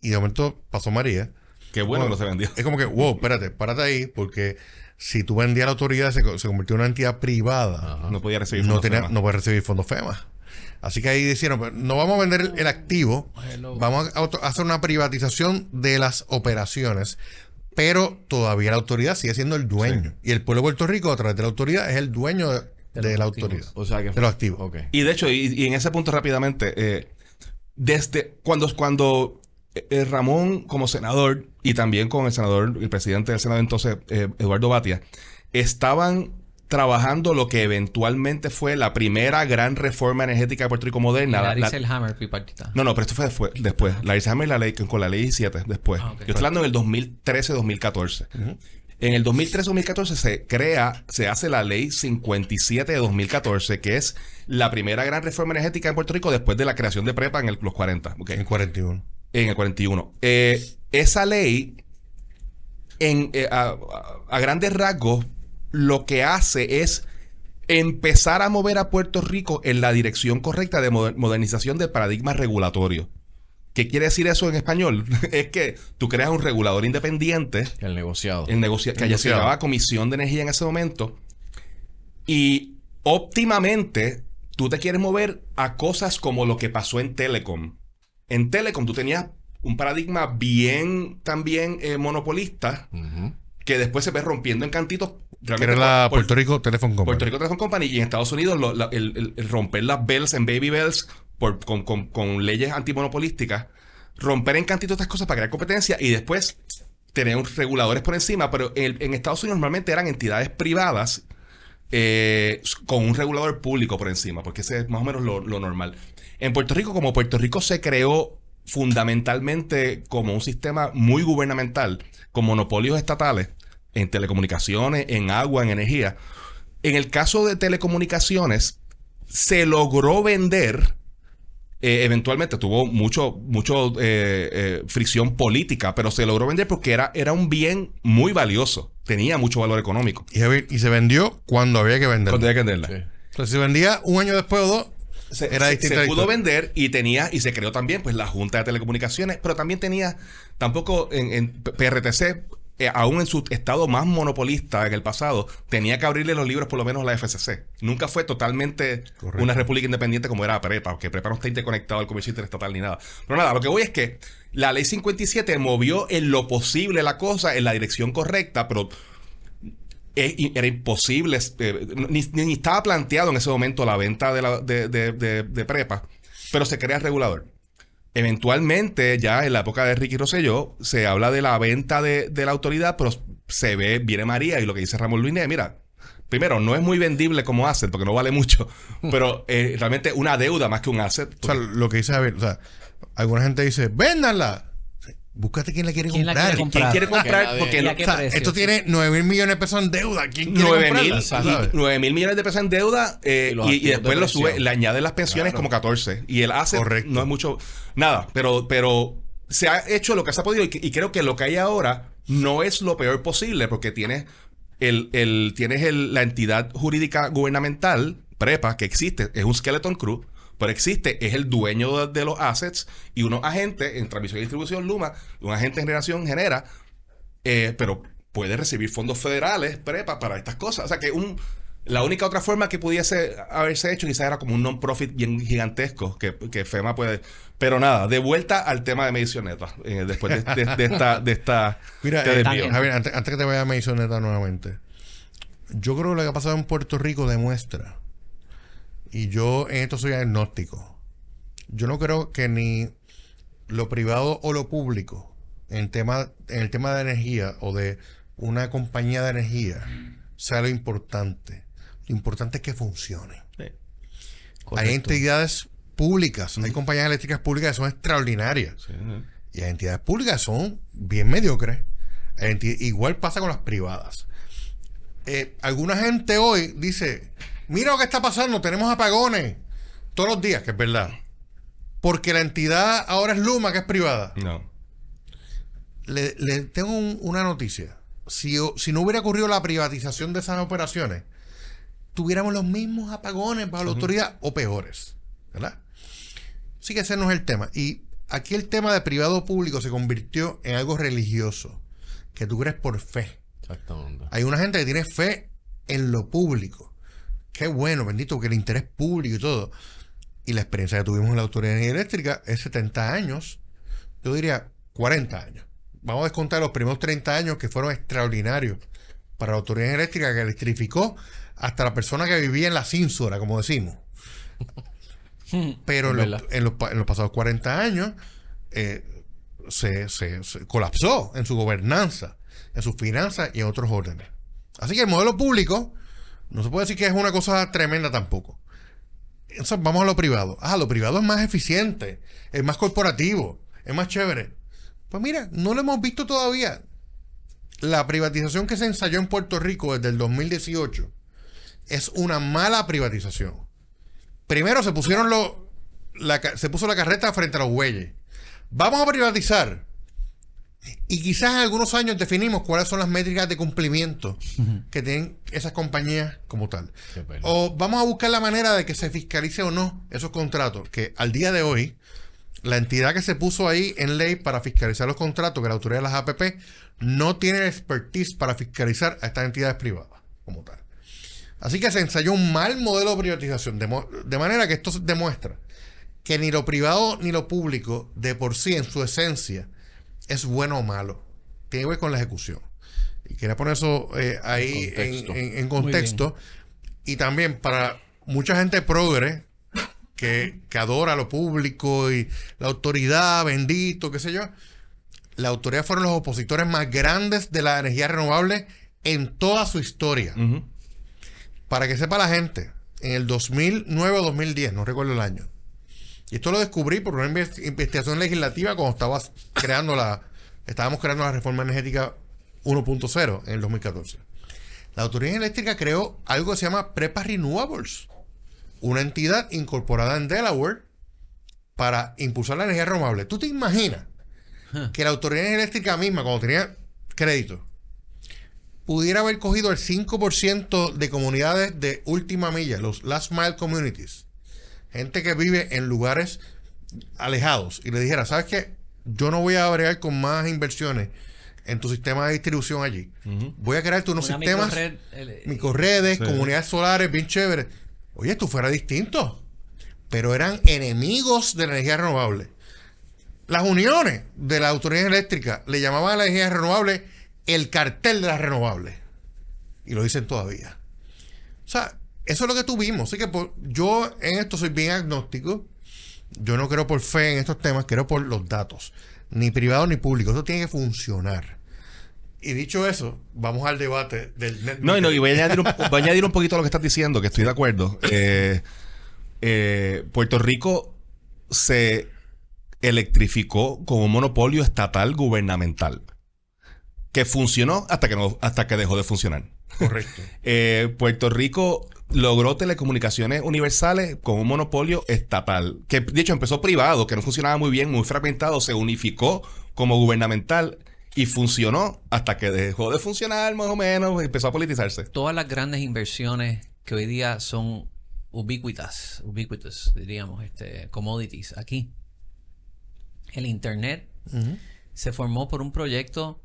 Y de momento pasó María. Qué bueno que no se vendió. Es como que, wow, espérate, párate ahí, porque si tú vendías la autoridad, se convirtió en una entidad privada. No podía recibir No fondos FEMA. puede recibir fondos FEMA. Así que ahí dijeron, pues, no vamos a vender el activo, vamos a hacer una privatización de las operaciones, pero todavía la autoridad sigue siendo el dueño. Y el pueblo de Puerto Rico, a través de la autoridad, es el dueño de la autoridad. O sea que de los activos. Ok. Y de hecho, y en ese punto rápidamente, desde cuando Ramón como senador y también con el presidente del Senado entonces, Eduardo Batia, estaban trabajando lo que eventualmente fue la primera gran reforma energética de Puerto Rico moderna. Larry Selhammer, bipartita. No, pero esto fue después. Larry Selhammer y la ley con la ley 17 después. Okay. Yo estoy hablando en el 2013-2014. En el 2013-2014 se hace la ley 57 de 2014, que es la primera gran reforma energética en Puerto Rico después de la creación de PREPA en los 40. ¿Okay? En 41. En el 41. Esa ley, a grandes rasgos, lo que hace es empezar a mover a Puerto Rico en la dirección correcta de modernización del paradigma regulatorio. ¿Qué quiere decir eso en español? Es que tú creas un regulador independiente, El negociado. que se llamaba Comisión de Energía en ese momento, y óptimamente tú te quieres mover a cosas como lo que pasó en Telecom. En Telecom tú tenías un paradigma bien también monopolista, Ujú. que después se ve rompiendo en cantitos. Que era la Puerto Rico Telephone Company. Puerto Rico Telephone Company, y en Estados Unidos el romper las bells en baby bells con leyes antimonopolísticas, romper en cantitos estas cosas para crear competencia y después tener reguladores por encima, pero en Estados Unidos normalmente eran entidades privadas con un regulador público por encima, porque ese es más o menos lo normal. En Puerto Rico, como Puerto Rico se creó fundamentalmente como un sistema muy gubernamental, con monopolios estatales en telecomunicaciones, en agua, en energía. En el caso de telecomunicaciones, se logró vender, eventualmente tuvo mucho fricción política, pero se logró vender porque era un bien muy valioso, tenía mucho valor económico. Y se vendió cuando había que venderlo. Cuando había que venderla. Sí. Entonces, si se vendía un año después o dos, era distinta. Se pudo vender y se creó también pues la Junta de Telecomunicaciones, pero también tenía, tampoco en PRTC, aún en su estado más monopolista en el pasado, tenía que abrirle los libros por lo menos a la FCC. Nunca fue totalmente Correcto. una república independiente como era PREPA, porque PREPA no está interconectado al comercio interestatal ni nada. Pero nada, lo que voy es que la ley 57 movió en lo posible la cosa en la dirección correcta, pero era imposible, ni estaba planteado en ese momento la venta de PREPA, pero se crea el regulador. Eventualmente, ya en la época de Ricky Rosselló, se habla de la venta de la autoridad, pero viene María y lo que dice Ramón Luis Neve, mira, primero, no es muy vendible como asset, porque no vale mucho, pero realmente una deuda más que un asset. O sea, lo que dice Javier, o sea, alguna gente dice, véndanla. Búscate quién la quiere ¿Quién la comprar. quiere comprar? ¿Quién quiere comprar? ¿Y a Porque qué O sea, precio? esto tiene 9,000 millones de pesos en deuda. ¿Quién quiere 9,000 comprarla? ¿Sabes? 9,000 millones de pesos en deuda los y activos después de lo sube, presión. le añaden las pensiones Claro. como 14 y el asset Correcto. no es mucho nada, pero se ha hecho lo que se ha podido y creo que lo que hay ahora no es lo peor posible porque tienes la entidad jurídica gubernamental PREPA que existe, es un skeleton crew, pero existe, es el dueño de los assets y unos agentes en transmisión y distribución Luma, un agente de generación genera, pero puede recibir fondos federales, PREPA, para estas cosas. O sea que la única otra forma que pudiese haberse hecho quizás era como un non-profit bien gigantesco que FEMA puede... Pero nada, de vuelta al tema de Medisoneta, después de esta Mira, te desvío. bien. Javier, antes que te vaya a Medisoneta nuevamente, yo creo que lo que ha pasado en Puerto Rico demuestra, y yo en esto soy agnóstico, yo no creo que ni lo privado o lo público en el tema de energía o de una compañía de energía sea lo importante. Lo importante es que funcione. Hay Correcto. entidades públicas, hay compañías eléctricas públicas que son extraordinarias. Sí, ¿no? Y hay entidades públicas que son bien mediocres. Igual pasa con las privadas. Alguna gente hoy dice, mira lo que está pasando, tenemos apagones todos los días, que es verdad. Porque la entidad ahora es Luma, que es privada. No. Le tengo una noticia. Si no hubiera ocurrido la privatización de esas operaciones, tuviéramos los mismos apagones bajo la autoridad o peores, ¿verdad? Sí que ese no es el tema. Y aquí el tema de privado o público se convirtió en algo religioso, que tú crees por fe. Exactamente. Hay una gente que tiene fe en lo público. Qué bueno, bendito, que el interés público y todo. Y la experiencia que tuvimos en la Autoridad de Energía Eléctrica es 70 años, yo diría 40 años. Vamos a descontar los primeros 30 años que fueron extraordinarios para la Autoridad Eléctrica, que electrificó hasta la persona que vivía en la cínsula, como decimos. Pero en los pasados 40 años se colapsó en su gobernanza, en sus finanzas y en otros órdenes. Así que el modelo público no se puede decir que es una cosa tremenda tampoco. Entonces vamos a lo privado. Lo privado es más eficiente, es más corporativo, es más chévere. Pues mira, no lo hemos visto todavía. La privatización que se ensayó en Puerto Rico desde el 2018 es una mala privatización. Primero se puso la carreta frente a los bueyes. Vamos a privatizar. Y quizás en algunos años definimos cuáles son las métricas de cumplimiento que tienen esas compañías como tal. O vamos a buscar la manera de que se fiscalice o no esos contratos, que al día de hoy la entidad que se puso ahí en ley para fiscalizar los contratos, que es la autoridad de las APP, no tiene expertise para fiscalizar a estas entidades privadas como tal. Así que se ensayó un mal modelo de privatización, de manera que esto demuestra que ni lo privado ni lo público de por sí en su esencia es bueno o malo. Tiene que ver con la ejecución. Y quería poner eso ahí en contexto. Y también para mucha gente progre que adora lo público y la autoridad, bendito, qué sé yo. La autoridad fueron los opositores más grandes de la energía renovable en toda su historia. Para que sepa la gente, en el 2009 o 2010, no recuerdo el año. Y esto lo descubrí por una investigación legislativa cuando estábamos creando la reforma energética 1.0 en el 2014. La Autoridad Eléctrica creó algo que se llama Prepa Renewables, una entidad incorporada en Delaware para impulsar la energía renovable. ¿Tú te imaginas que la Autoridad Eléctrica misma, cuando tenía crédito, pudiera haber cogido el 5% de comunidades de última milla, los last mile communities, gente que vive en lugares alejados, y le dijera, ¿sabes qué? Yo no voy a bregar con más inversiones en tu sistema de distribución allí. Voy a crearte unos sistemas, microredes, comunidades solares bien chéveres. Oye, esto fuera distinto. Pero eran enemigos de la energía renovable. Las uniones de la autoridad eléctrica le llamaban a la energía renovable el cartel de las renovables. Y lo dicen todavía. O sea, eso es lo que tuvimos. Así que yo en esto soy bien agnóstico. Yo no creo por fe en estos temas, creo por los datos. Ni privado ni público. Eso tiene que funcionar. Y dicho eso, vamos al debate del net. Y voy a añadir un poquito a lo que estás diciendo, que estoy de acuerdo. Puerto Rico se electrificó con un monopolio estatal gubernamental que funcionó hasta que dejó de funcionar. Correcto. Puerto Rico logró telecomunicaciones universales con un monopolio estatal, que de hecho empezó privado, que no funcionaba muy bien, muy fragmentado, se unificó como gubernamental y funcionó hasta que dejó de funcionar más o menos, empezó a politizarse. Todas las grandes inversiones que hoy día son ubicuitous, diríamos, commodities aquí. El Internet se formó por un proyecto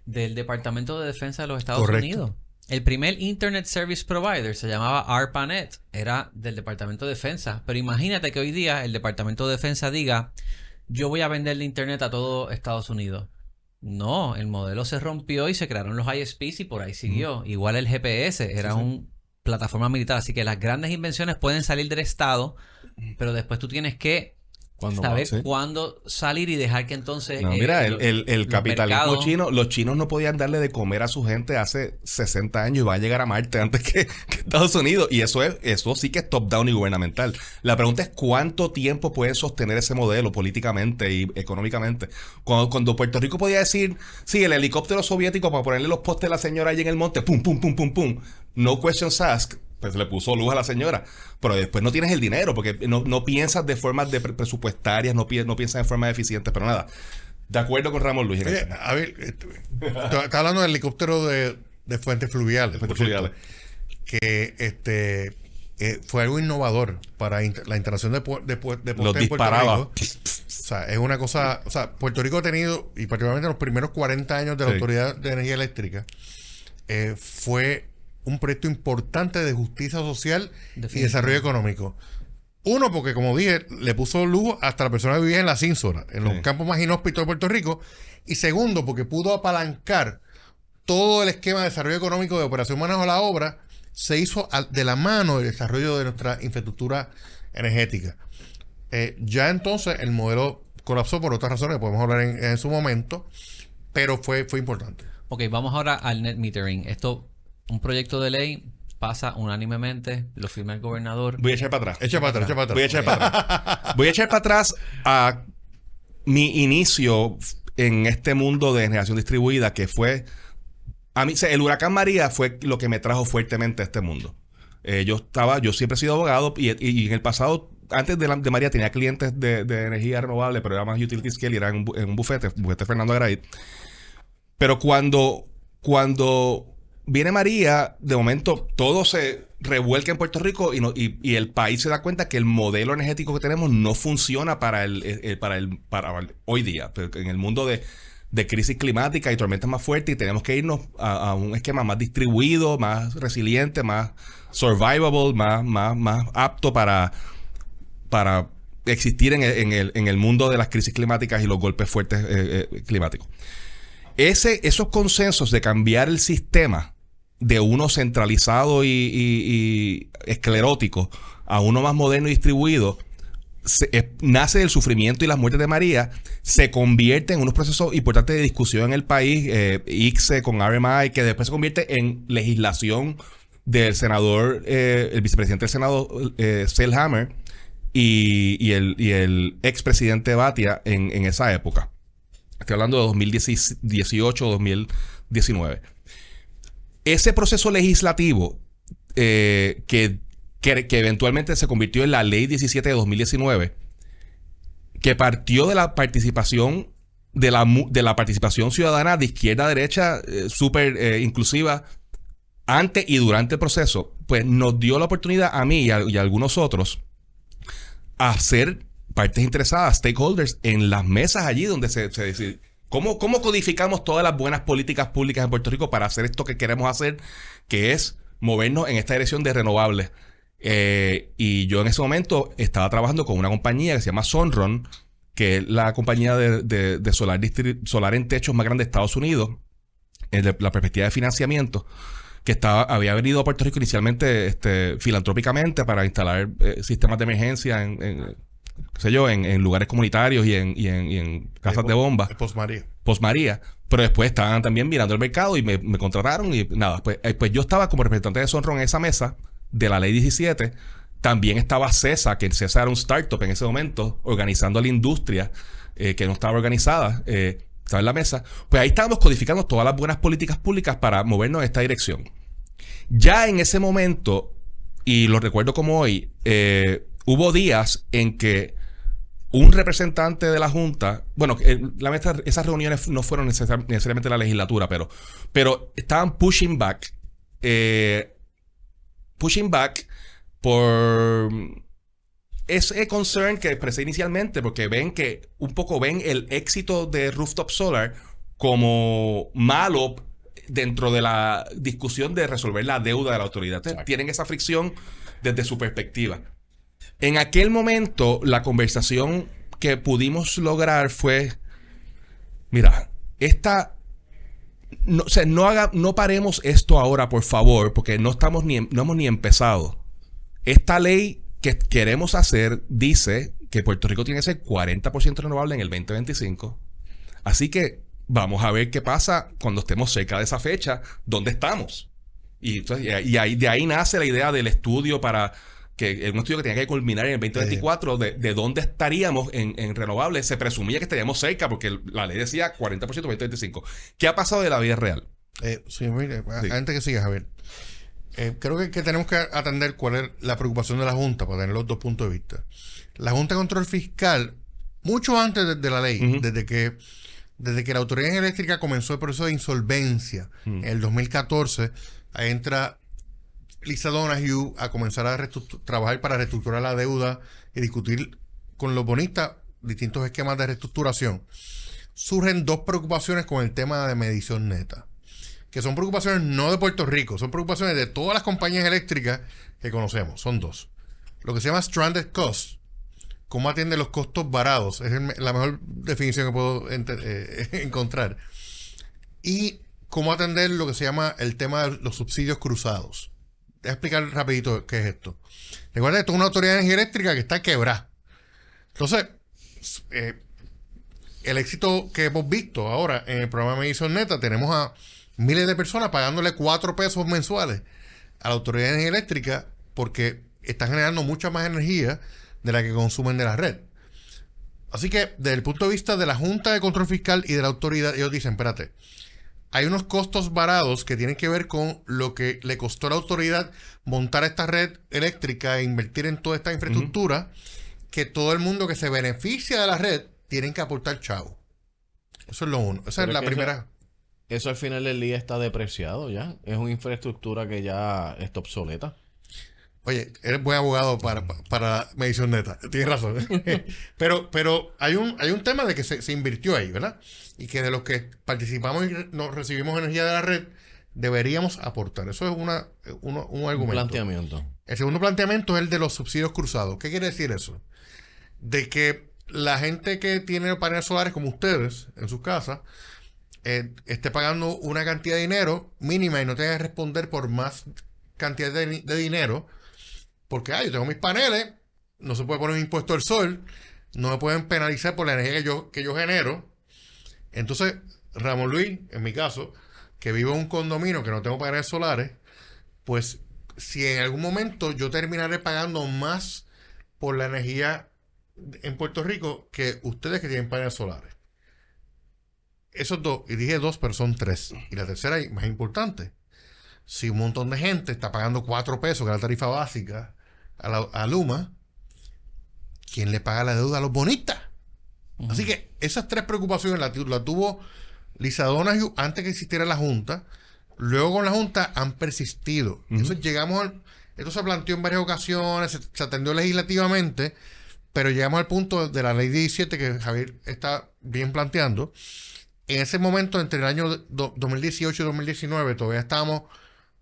del Departamento de Defensa de los Estados Unidos. El primer Internet Service Provider se llamaba ARPANET, era del Departamento de Defensa. Pero imagínate que hoy día el Departamento de Defensa diga, yo voy a venderle Internet a todo Estados Unidos. No, el modelo se rompió y se crearon los ISPs y por ahí siguió. Igual el GPS era una plataforma militar. Así que las grandes invenciones pueden salir del Estado, pero después tú tienes que saber cuándo salir y dejar que entonces... No, mira, el capitalismo chino, los chinos no podían darle de comer a su gente hace 60 años y va a llegar a Marte antes que Estados Unidos. Y eso sí que es top-down y gubernamental. La pregunta es cuánto tiempo pueden sostener ese modelo políticamente y económicamente. Cuando Puerto Rico podía decir, sí, el helicóptero soviético para ponerle los postes a la señora allí en el monte, pum, pum, pum, pum, pum, no questions asked, pues le puso luz a la señora. Pero después no tienes el dinero porque no piensas de formas presupuestarias, no piensas de formas eficientes, pero nada. De acuerdo con Ramón Luis. Oye, a ver, está hablando del helicóptero de fuentes fluviales. Que fue algo innovador para la instalación de postes en Puerto Rico. O sea, es una cosa... O sea, Puerto Rico ha tenido, y particularmente en los primeros 40 años de la Autoridad de Energía Eléctrica, fue un proyecto importante de justicia social y desarrollo económico. Uno, porque como dije, le puso luz hasta la persona que vivía en la Cínsora, en los campos más inhóspitos de Puerto Rico. Y segundo, porque pudo apalancar todo el esquema de desarrollo económico de operación manejo de la obra, se hizo de la mano del desarrollo de nuestra infraestructura energética. Ya entonces el modelo colapsó por otras razones que podemos hablar en su momento, pero fue importante. Ok, vamos ahora al net metering. Un proyecto de ley pasa unánimemente, lo firma el gobernador. Voy a echar para atrás. Voy a echar para atrás a mi inicio en este mundo de generación distribuida, que fue... A mí, el huracán María fue lo que me trajo fuertemente a este mundo. Yo siempre he sido abogado y en el pasado, antes de María, tenía clientes de energía renovable, pero era más utility scale y era en un bufete Fernando Agraid. Pero cuando viene María, de momento todo se revuelca en Puerto Rico y el país se da cuenta que el modelo energético que tenemos no funciona para hoy día. En el mundo de crisis climática y tormentas más fuertes, y tenemos que irnos a un esquema más distribuido, más resiliente, más survivable, más apto para existir en el mundo de las crisis climáticas y los golpes fuertes climáticos. Esos consensos de cambiar el sistema de uno centralizado y esclerótico a uno más moderno y distribuido nace del sufrimiento y las muertes de María, se convierte en unos procesos importantes de discusión en el país, ICSE con RMI, que después se convierte en legislación del senador, el vicepresidente del Senado, Selhammer, y el expresidente Batia en esa época. Estoy hablando de 2018 o 2019. Ese proceso legislativo que eventualmente se convirtió en la Ley 17 de 2019, que partió de la participación de la participación ciudadana de izquierda a derecha, súper inclusiva, antes y durante el proceso, pues nos dio la oportunidad a mí y a algunos otros a ser partes interesadas, stakeholders, en las mesas allí donde se decide cómo codificamos todas las buenas políticas públicas en Puerto Rico para hacer esto que queremos hacer, que es movernos en esta dirección de renovables. Y yo en ese momento estaba trabajando con una compañía que se llama Sunrun, que es la compañía de solar en techos más grande de Estados Unidos, en la perspectiva de financiamiento, que había venido a Puerto Rico inicialmente filantrópicamente para instalar sistemas de emergencia en lugares comunitarios y en casas de bomba. Post María. Pero después estaban también mirando el mercado y me contrataron y nada. Pues yo estaba como representante de Sunrun en esa mesa de la Ley 17. También estaba CESA, que CESA era un startup en ese momento, organizando la industria que no estaba organizada. Estaba en la mesa. Pues ahí estábamos codificando todas las buenas políticas públicas para movernos en esta dirección. Ya en ese momento, y lo recuerdo como hoy, hubo días en que un representante de la Junta, bueno, esas reuniones no fueron necesariamente la legislatura, pero estaban pushing back por ese concern que expresé inicialmente, porque ven el éxito de Rooftop Solar como malo dentro de la discusión de resolver la deuda de la autoridad. Entonces, tienen esa fricción desde su perspectiva. En aquel momento, la conversación que pudimos lograr fue: mira, no paremos esto ahora, por favor, porque no hemos ni empezado. Esta ley que queremos hacer dice que Puerto Rico tiene que ser 40% renovable en el 2025. Así que vamos a ver qué pasa cuando estemos cerca de esa fecha, dónde estamos. Y de ahí nace la idea del estudio un estudio que tenía que culminar en el 2024 de dónde estaríamos en renovables. Se presumía que estaríamos cerca porque la ley decía 40% 2025. ¿Qué ha pasado de la vida real? Antes que sigas, Javier, creo que tenemos que atender cuál es la preocupación de la Junta para tener los dos puntos de vista. La Junta de Control Fiscal, mucho antes de la ley, desde que la Autoridad Eléctrica comenzó el proceso de insolvencia en el 2014, ahí entra Lisa Donoghue a comenzar a trabajar para reestructurar la deuda y discutir con los bonistas distintos esquemas de reestructuración. Surgen dos preocupaciones con el tema de medición neta, que son preocupaciones no de Puerto Rico, son preocupaciones de todas las compañías eléctricas que conocemos. Son dos. Lo que se llama stranded cost, cómo atiende los costos varados, es la mejor definición que puedo encontrar. Y cómo atender lo que se llama el tema de los subsidios cruzados. Voy a explicar rapidito qué es esto. Recuerda que esto es una autoridad de energía eléctrica que está quebrada. Entonces, el éxito que hemos visto ahora en el programa de medición neta, tenemos a miles de personas pagándole 4 pesos mensuales a la autoridad de energía eléctrica porque están generando mucha más energía de la que consumen de la red. Así que, desde el punto de vista de la Junta de Control Fiscal y de la autoridad, ellos dicen, espérate, hay unos costos varados que tienen que ver con lo que le costó a la autoridad montar esta red eléctrica e invertir en toda esta infraestructura, que todo el mundo que se beneficia de la red tienen que aportar chavo. Eso es lo uno. Esa es la primera. Eso al final del día está depreciado ya. Es una infraestructura que ya está obsoleta. Oye, eres buen abogado para medición neta. Tienes razón. pero hay un tema de que se invirtió ahí, ¿verdad? Y que de los que participamos y nos recibimos energía de la red, deberíamos aportar. Eso es un argumento. Un planteamiento. El segundo planteamiento es el de los subsidios cruzados. ¿Qué quiere decir eso? de que la gente que tiene paneles solares como ustedes en sus casas esté pagando una cantidad de dinero mínima y no tenga que responder por más cantidad de dinero porque yo tengo mis paneles, no se puede poner un impuesto al sol, no me pueden penalizar por la energía que yo genero. Entonces Ramón Luis, en mi caso, que vivo en un condominio que no tengo paneles solares, pues si en algún momento yo terminaré pagando más por la energía en Puerto Rico que ustedes que tienen paneles solares. Esos dos, y dije dos, pero son tres. Y la tercera y más importante, si un montón de gente está pagando 4 pesos, que es la tarifa básica, a Luma, ¿quién le paga la deuda a los bonistas? Así que esas tres preocupaciones la tuvo Lisa Donoghue antes que existiera la Junta. Luego con la Junta han persistido. Entonces esto se planteó en varias ocasiones, se atendió legislativamente, pero llegamos al punto de la ley 17 que Javier está bien planteando. En ese momento, entre el año 2018 y 2019, todavía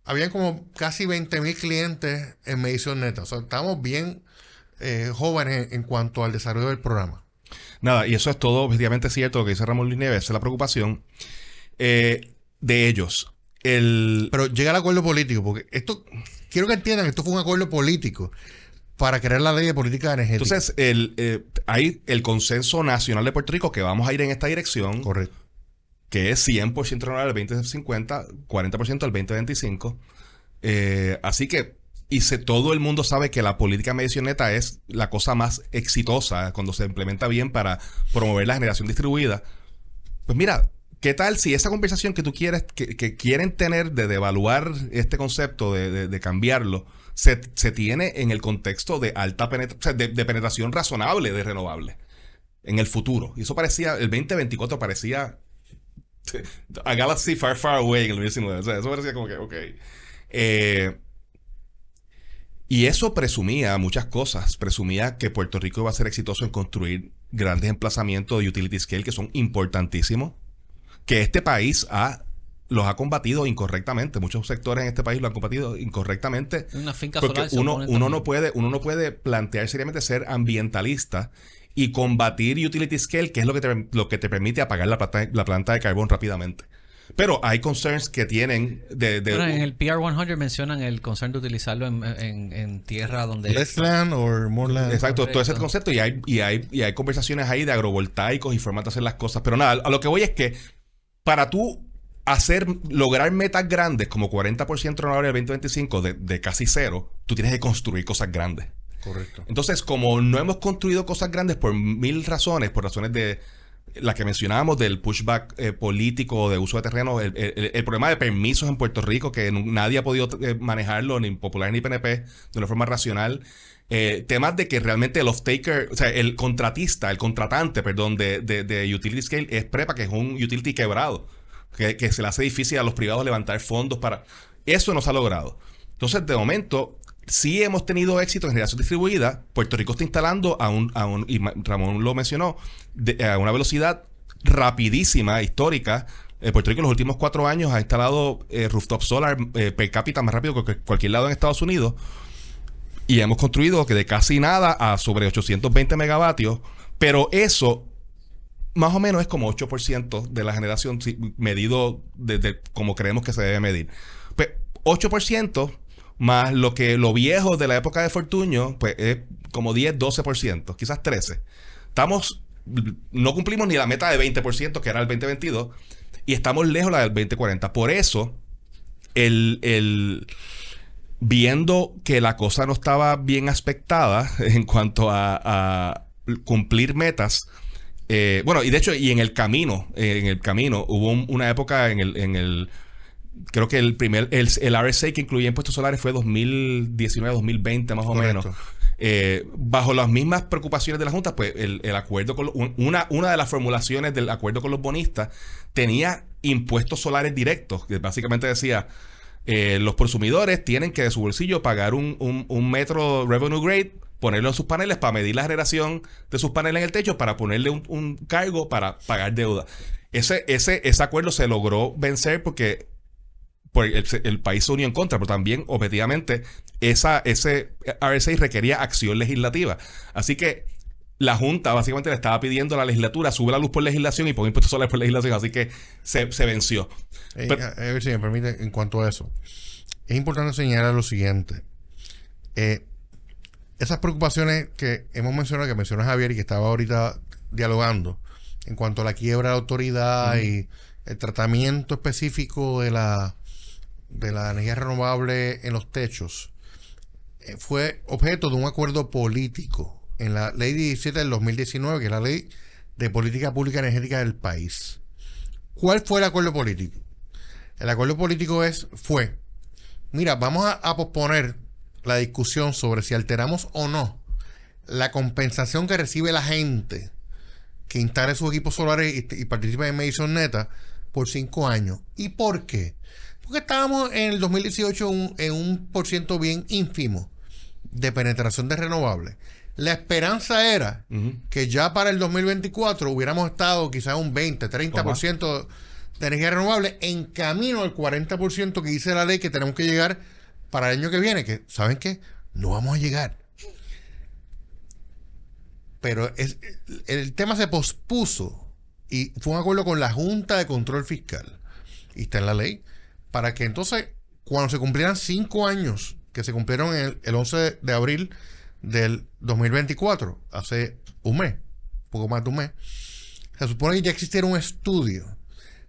habían como casi 20,000 clientes en medición neta. O sea, estábamos bien jóvenes en cuanto al desarrollo del programa. Nada, y eso es todo objetivamente cierto lo que dice Ramón Luis Nieves, esa es la preocupación de ellos. Pero llega al acuerdo político, porque quiero que entiendan que esto fue un acuerdo político para crear la ley de política energética. Entonces, hay el consenso nacional de Puerto Rico que vamos a ir en esta dirección. Correcto. Que es 100% renovable al 2050, 40% al 2025. Así que, todo el mundo sabe que la política de medición neta es la cosa más exitosa cuando se implementa bien para promover la generación distribuida. Pues mira, ¿qué tal si esa conversación que tú quieres, que quieren tener de evaluar este concepto, de cambiarlo, se tiene en el contexto de alta penetración, de penetración razonable de renovables en el futuro? Y eso parecía, el 2024 parecía a galaxy far, far away en el 2019. O sea, eso parecía como que, ok. Y eso presumía muchas cosas. Presumía que Puerto Rico iba a ser exitoso en construir grandes emplazamientos de utility scale que son importantísimos. Que este país los ha combatido incorrectamente. Muchos sectores en este país lo han combatido incorrectamente. Una finca porque solar uno no puede plantear seriamente ser ambientalista y combatir utility scale, que es lo que te permite apagar la planta de carbón rápidamente. Pero hay concerns que tienen Bueno, en el PR100 mencionan el concern de utilizarlo en tierra donde... Less land or more land. Exacto, todo ese concepto. Y hay conversaciones ahí de agrovoltaicos y formas de hacer las cosas. Pero nada, a lo que voy es que para tú lograr metas grandes como 40% renovable del 2025 de casi cero, tú tienes que construir cosas grandes. Correcto. Entonces, como no hemos construido cosas grandes por 1000 razones, por razones de la que mencionábamos del pushback político de uso de terreno, el problema de permisos en Puerto Rico, que nadie ha podido manejarlo, ni Popular ni PNP, de una forma racional. Temas de que realmente el off-taker, o sea, el contratante, de utility scale es PREPA, que es un utility quebrado, que se le hace difícil a los privados levantar fondos para... Eso no se ha logrado. Entonces, de momento, sí hemos tenido éxito en generación distribuida. Puerto Rico está instalando y Ramón lo mencionó, a una velocidad rapidísima, histórica. Puerto Rico en los últimos 4 años ha instalado rooftop solar per cápita más rápido que cualquier lado en Estados Unidos. Y hemos construido que de casi nada a sobre 820 megavatios. Pero eso más o menos es como 8% de la generación medido desde como creemos que se debe medir. Pues 8% más lo viejo de la época de Fortuño, pues es como 10-12%, quizás 13%. No cumplimos ni la meta de 20%, que era el 2022, y estamos lejos la del 2040. Por eso, viendo que la cosa no estaba bien aspectada en cuanto a cumplir metas, bueno, y de hecho, y en el camino hubo una época creo que el RSA que incluía impuestos solares fue 2019-2020 más o menos. Bajo las mismas preocupaciones de la Junta, pues el acuerdo con una de las formulaciones del acuerdo con los bonistas tenía impuestos solares directos, que básicamente decía los consumidores tienen que de su bolsillo pagar un metro revenue grade, ponerlo en sus paneles para medir la generación de sus paneles en el techo, para ponerle un cargo para pagar deuda. Ese acuerdo se logró vencer porque el país se unió en contra, pero también objetivamente ese RSA requería acción legislativa. Así que la Junta básicamente le estaba pidiendo a la legislatura sube la luz por legislación y pone impuestos solares por legislación, así que se venció. A ver si me permite, en cuanto a eso, es importante señalar lo siguiente. Esas preocupaciones que hemos mencionado, que mencionó Javier y que estaba ahorita dialogando, en cuanto a la quiebra de autoridad y el tratamiento específico de la energía renovable en los techos, fue objeto de un acuerdo político en la Ley 17 del 2019, que es la Ley de Política Pública Energética del país. ¿Cuál fue el acuerdo político? El acuerdo político fue, mira, vamos a posponer la discusión sobre si alteramos o no la compensación que recibe la gente que instale sus equipos solares y participa en medición neta por 5 años. ¿Y por qué? Porque estábamos en el 2018 en un % bien ínfimo de penetración de renovables. La esperanza era que ya para el 2024 hubiéramos estado quizás un 20, 30% de energía renovable en camino al 40% que dice la ley que tenemos que llegar para el año que viene, que ¿saben qué? No vamos a llegar. Pero el tema se pospuso y fue un acuerdo con la Junta de Control Fiscal, y está en la ley, para que entonces, cuando se cumplieran 5 años, que se cumplieron el 11 de abril del 2024, hace un mes, poco más de un mes, se supone que ya existiera un estudio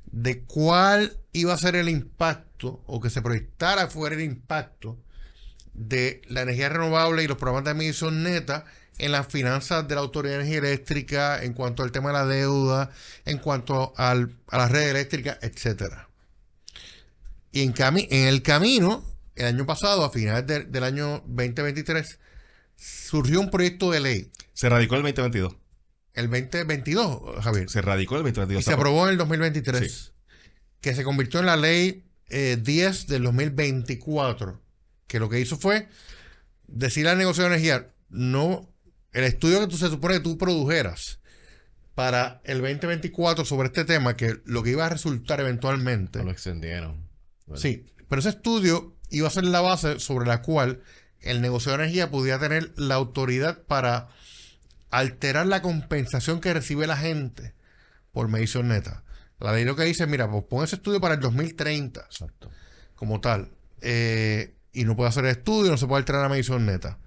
de cuál iba a ser el impacto, o que se proyectara fuera el impacto de la energía renovable y los programas de medición neta en las finanzas de la Autoridad de Energía Eléctrica, en cuanto al tema de la deuda, en cuanto a la red eléctrica, etcétera. Y en el camino, el año pasado, a finales del año 2023, surgió un proyecto de ley. Se radicó el 2022. El 2022, Javier. Se radicó el 2022. Y se aprobó en el 2023. Sí. Que se convirtió en la ley 10 del 2024. Que lo que hizo fue decirle al negocio de energía, no, el estudio que se supone que tú produjeras para el 2024 sobre este tema, que lo que iba a resultar eventualmente. Lo extendieron. Bueno. Sí, pero ese estudio iba a ser la base sobre la cual el negocio de energía pudiera tener la autoridad para alterar la compensación que recibe la gente por medición neta. La ley lo que dice, mira, pues pon ese estudio para el 2030. Exacto. Como tal. Y no puede hacer el estudio, no se puede alterar la medición neta.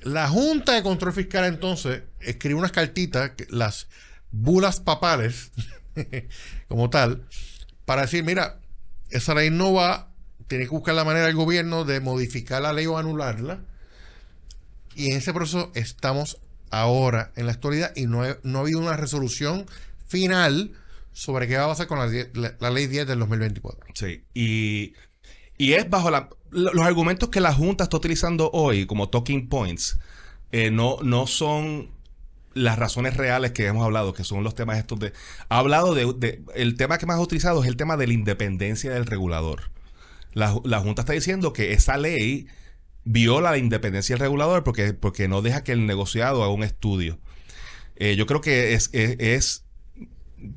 La Junta de Control Fiscal entonces escribe unas cartitas, las bulas papales, como tal, para decir, mira, esa ley no va, tiene que buscar la manera del gobierno de modificar la ley o anularla. Y en ese proceso estamos ahora, en la actualidad, y no ha habido una resolución final sobre qué va a pasar con la ley 10 del 2024. Sí, y es bajo los argumentos que la Junta está utilizando hoy como talking points, no son las razones reales que hemos hablado, que son los temas estos de... Ha hablado el tema que más ha utilizado es el tema de la independencia del regulador. La Junta está diciendo que esa ley viola la independencia del regulador porque no deja que el negociado haga un estudio. Yo creo que es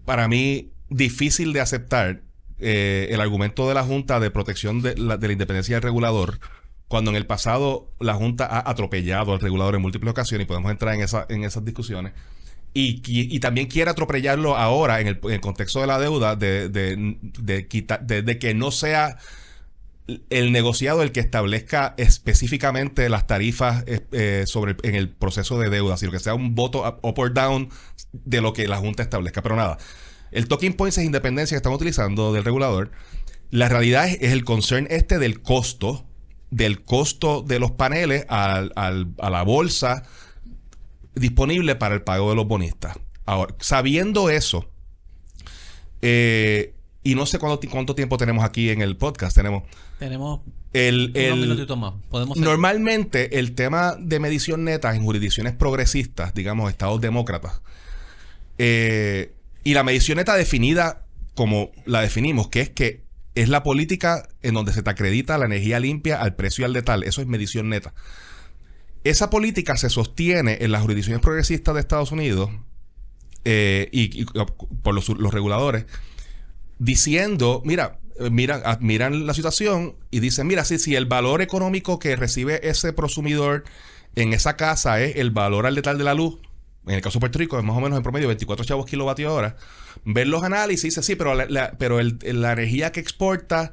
para mí difícil de aceptar el argumento de la Junta de protección de la independencia del regulador, cuando en el pasado la Junta ha atropellado al regulador en múltiples ocasiones, y podemos entrar en esas discusiones, y también quiere atropellarlo ahora en el contexto de la deuda, de que no sea el negociado el que establezca específicamente las tarifas en el proceso de deuda, sino que sea un voto up or down de lo que la Junta establezca. Pero nada, el talking point es independencia que estamos utilizando del regulador. La realidad es el concern del costo de los paneles a la bolsa disponible para el pago de los bonistas. Ahora, sabiendo eso, y no sé cuánto tiempo tenemos aquí en el podcast. Tenemos unos minutitos más. Normalmente el tema de medición neta en jurisdicciones progresistas, digamos estados demócratas, y la medición neta definida como la definimos, que es la política en donde se te acredita la energía limpia al precio y al detal. Eso es medición neta. Esa política se sostiene en las jurisdicciones progresistas de Estados Unidos y por los reguladores, diciendo, miran la situación y dicen, mira, si el valor económico que recibe ese prosumidor en esa casa es el valor al detal de la luz, en el caso de Puerto Rico, es más o menos en promedio 24 chavos kilovatio hora. Ver los análisis, dice, sí, pero la energía que exporta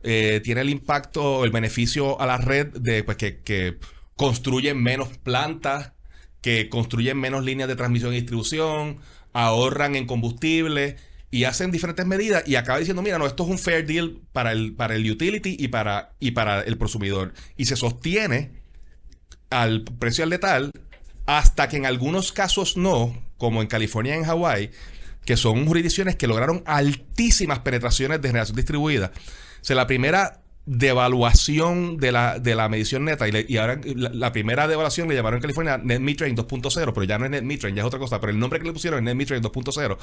tiene el impacto, el beneficio a la red de pues, que construyen menos plantas, que construyen menos líneas de transmisión y distribución, ahorran en combustible y hacen diferentes medidas y acaba diciendo, mira, no, esto es un fair deal para el utility y para el consumidor. Y se sostiene al precio al letal hasta que en algunos casos no, como en California y en Hawái, que son jurisdicciones que lograron altísimas penetraciones de generación distribuida. O sea, la primera devaluación de la medición neta y ahora la primera devaluación le llamaron en California Net Metering 2.0, pero ya no es Net Metering, ya es otra cosa, pero el nombre que le pusieron es Net Metering 2.0.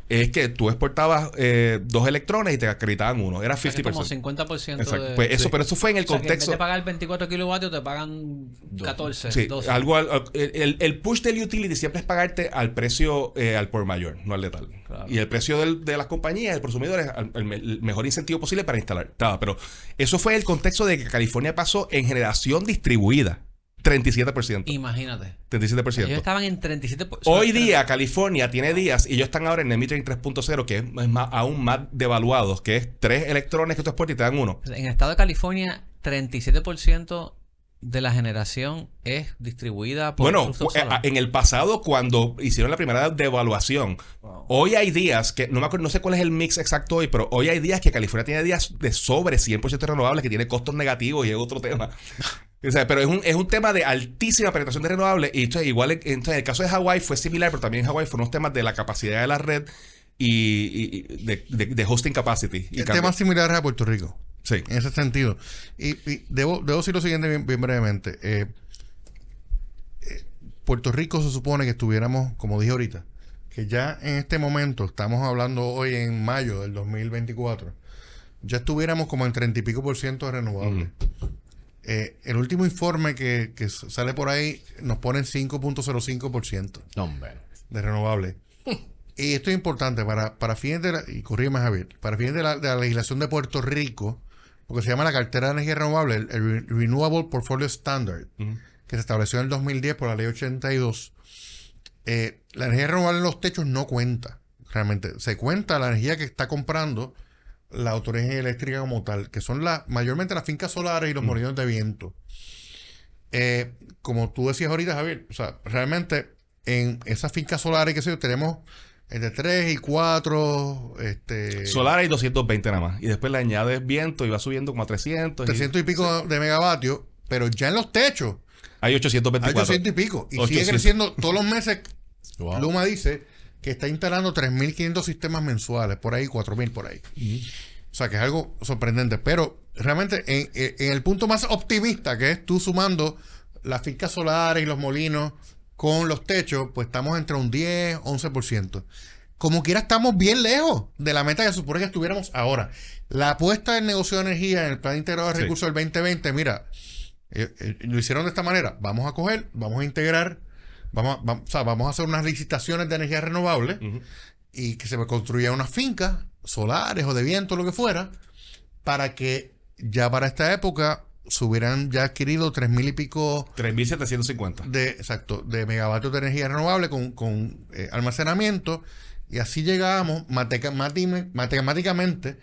Es que tú exportabas 2 electrones y te acreditaban uno. Era 50%. Como 50% Exacto. de... Pues eso, pero eso fue en el contexto. Que en vez de pagar 24 kilovatios, te pagan 14, sí, 12. El push del utility siempre es pagarte al precio al por mayor, no al letal. Claro. Y el precio de las compañías, el consumidor, es el mejor incentivo posible para instalar. Pero eso fue el contexto de que California pasó en generación distribuida. 37%. Imagínate. 37%. Ellos estaban en 37%. Hoy día California tiene días y ellos están ahora en el metering 3.0, que es aún más devaluados, que es 3 electrones que tú exportas y te dan uno. En el estado de California, 37% de la generación es distribuida por... Bueno, en el pasado, cuando hicieron la primera devaluación, hoy hay días que, no me acuerdo, no sé cuál es el mix exacto hoy, pero hoy hay días que California tiene días de sobre 100% renovables, que tiene costos negativos y es otro tema. O sea, pero es un tema de altísima penetración de renovables. Y entonces, igual, entonces, en el caso de Hawái fue similar, pero también en Hawái fueron unos temas de la capacidad de la red y de hosting capacity. El tema similar a Puerto Rico. Sí. En ese sentido. Y debo decir lo siguiente bien brevemente. Puerto Rico se supone que estuviéramos, como dije ahorita, que ya en este momento, estamos hablando hoy en mayo del 2024, ya estuviéramos como en 30 y pico % de renovables. El último informe que sale por ahí nos pone en 5.05% de renovables. Y esto es importante para fines de y corrígeme, Javier, para fines de la legislación de Puerto Rico, porque se llama la cartera de energía renovable, el Renewable Portfolio Standard, que se estableció en el 2010 por la ley 82. La energía renovable en los techos no cuenta. Realmente se cuenta la energía que está comprando la autoridad eléctrica como tal, que son mayormente las fincas solares y los molinos de viento. Como tú decías ahorita, Javier, o sea, realmente en esas fincas solares, qué sé yo, tenemos entre 3 y 4 solar hay 220 nada más, y después le añades viento y va subiendo como a 300 y pico de megavatios, pero ya en los techos hay 824. Hay 800 y pico, y sigue creciendo todos los meses. Wow. Luma dice que está instalando 3.500 sistemas mensuales, por ahí 4.000 por ahí. O sea, que es algo sorprendente. Pero realmente en el punto más optimista, que es tú sumando las fincas solares y los molinos con los techos, pues estamos entre un 10, 11%. Como quiera, estamos bien lejos de la meta que se supone que estuviéramos ahora. La apuesta del negocio de energía en el Plan Integrado de Recursos del 2020, mira, lo hicieron de esta manera. Vamos a integrar, vamos a hacer unas licitaciones de energía renovable y que se construya unas fincas solares o de viento, lo que fuera, para que ya para esta época se hubieran ya adquirido 3.000 y pico 3.750 de megavatios de energía renovable con almacenamiento, y así llegábamos matemáticamente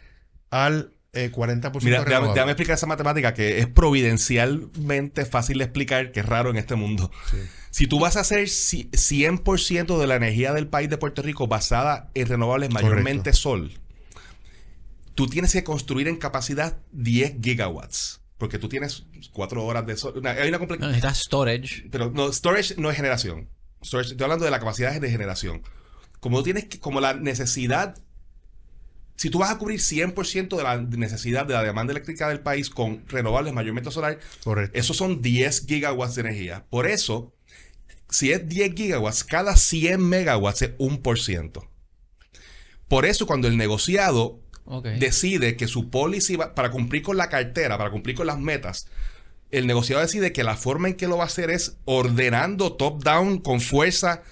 al 40%. Mira, déjame explicar esa matemática que es providencialmente fácil de explicar, que es raro en este mundo. Sí. Si tú vas a hacer 100% de la energía del país de Puerto Rico basada en renovables, mayormente sol, tú tienes que construir en capacidad 10 gigawatts. Porque tú tienes 4 horas de sol. Hay una complejidad. Necesitas storage. Pero no, storage no es generación. Estoy hablando de la capacidad de generación. Como la necesidad. Si tú vas a cubrir 100% de la necesidad de la demanda eléctrica del país con renovables, mayormente solar, correcto, esos son 10 gigawatts de energía. Por eso, si es 10 gigawatts, cada 100 megawatts es 1%. Por eso, cuando el negociado decide que su policy para cumplir con la cartera, para cumplir con las metas, el negociado decide que la forma en que lo va a hacer es ordenando top-down con fuerza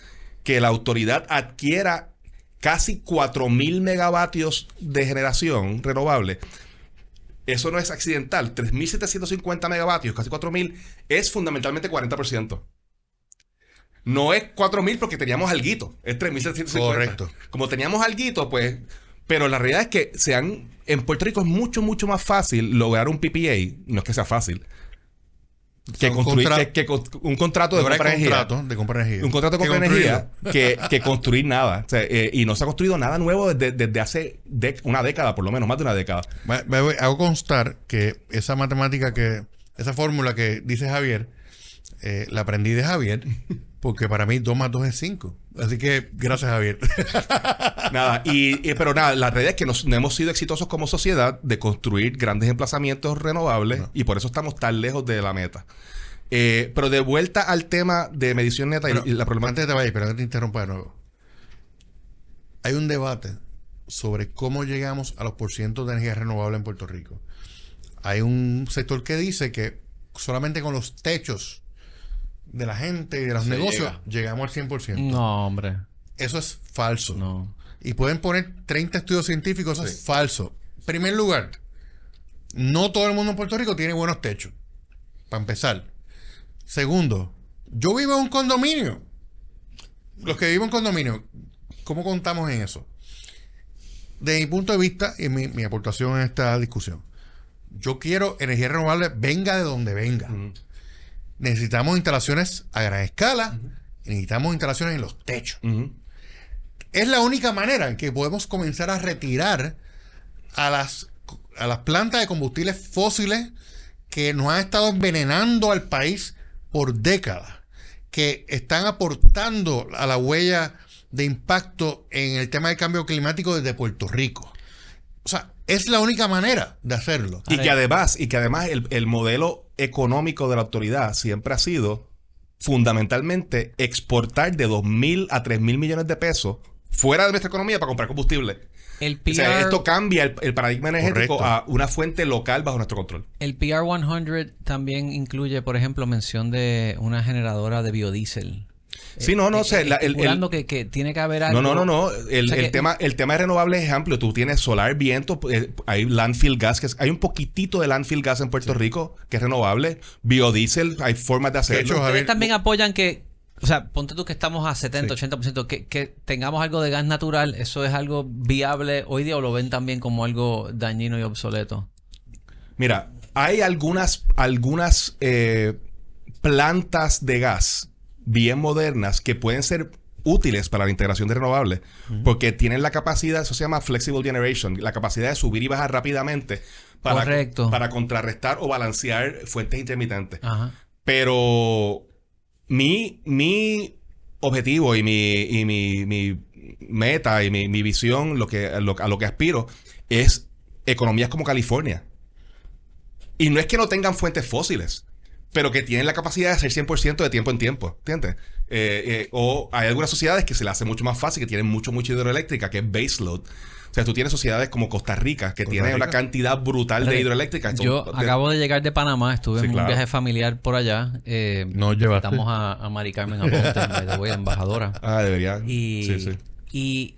que la autoridad adquiera casi 4.000 megavatios de generación renovable. Eso no es accidental. 3.750 megavatios, casi 4.000, es fundamentalmente 40%. No es 4.000 porque teníamos alguito. Es 3.750. Correcto. Como teníamos alguito, pues... Pero la realidad es que en Puerto Rico es mucho, mucho más fácil lograr un PPA. No es que sea fácil. Que construir un contrato de compra de energía. Un contrato de compra de energía que construir nada. O sea, y no se ha construido nada nuevo desde hace una década, por lo menos, más de una década. Hago constar que esa matemática esa fórmula que dice Javier, la aprendí de Javier, porque para mí 2 más 2 es 5. Así que gracias, Javier. Nada, pero nada, la realidad es que no hemos sido exitosos como sociedad de construir grandes emplazamientos renovables y por eso estamos tan lejos de la meta. Pero de vuelta al tema de medición neta y la problemática. Antes de vaya, pero que te interrumpa de nuevo. Hay un debate sobre cómo llegamos a los porcientos de energía renovable en Puerto Rico. Hay un sector que dice que solamente con los techos de la gente y de los negocios llegamos al 100%. No, hombre. Eso es falso. No. Y pueden poner 30 estudios científicos, eso es falso. En primer lugar, no todo el mundo en Puerto Rico tiene buenos techos. Para empezar. Segundo, yo vivo en un condominio. Los que viven en condominio, ¿cómo contamos en eso? Desde mi punto de vista y mi aportación en esta discusión, yo quiero energía renovable, venga de donde venga. Necesitamos instalaciones a gran escala, necesitamos instalaciones en los techos. Es la única manera en que podemos comenzar a retirar a las plantas de combustibles fósiles que nos han estado envenenando al país por décadas, que están aportando a la huella de impacto en el tema del cambio climático desde Puerto Rico. O sea, es la única manera de hacerlo. Y que además el modelo económico de la autoridad siempre ha sido fundamentalmente exportar de 2.000 a 3.000 millones de pesos fuera de nuestra economía para comprar combustible. O sea, esto cambia el paradigma energético a una fuente local bajo nuestro control. El PR 100 también incluye, por ejemplo, mención de una generadora de biodiesel. Sí, estipulando que tiene que haber algo. No. El tema de renovables es amplio. Tú tienes solar, viento, hay landfill gas, hay un poquitito de landfill gas en Puerto Rico que es renovable. Biodiesel, hay formas de hacerlo. Ustedes también apoyan que, o sea, ponte tú que estamos a 70, 80%, que tengamos algo de gas natural. ¿Eso es algo viable hoy día o lo ven también como algo dañino y obsoleto? Mira, hay algunas plantas de gas bien modernas que pueden ser útiles para la integración de renovables porque tienen la capacidad, eso se llama flexible generation, la capacidad de subir y bajar rápidamente para contrarrestar o balancear fuentes intermitentes. Pero mi objetivo y mi meta y mi visión, a lo que aspiro es economías como California. Y no es que no tengan fuentes fósiles, pero que tienen la capacidad de hacer 100% de tiempo en tiempo, ¿entiendes? O hay algunas sociedades que se les hace mucho más fácil, que tienen mucha hidroeléctrica, que es baseload. O sea, tú tienes sociedades como Costa Rica, que tienen una cantidad brutal de hidroeléctrica. Yo acabo de llegar de Panamá, estuve en un viaje familiar por allá. No llevaste. Estamos a Mari Carmen Aponte, voy a embajadora. Debería. Y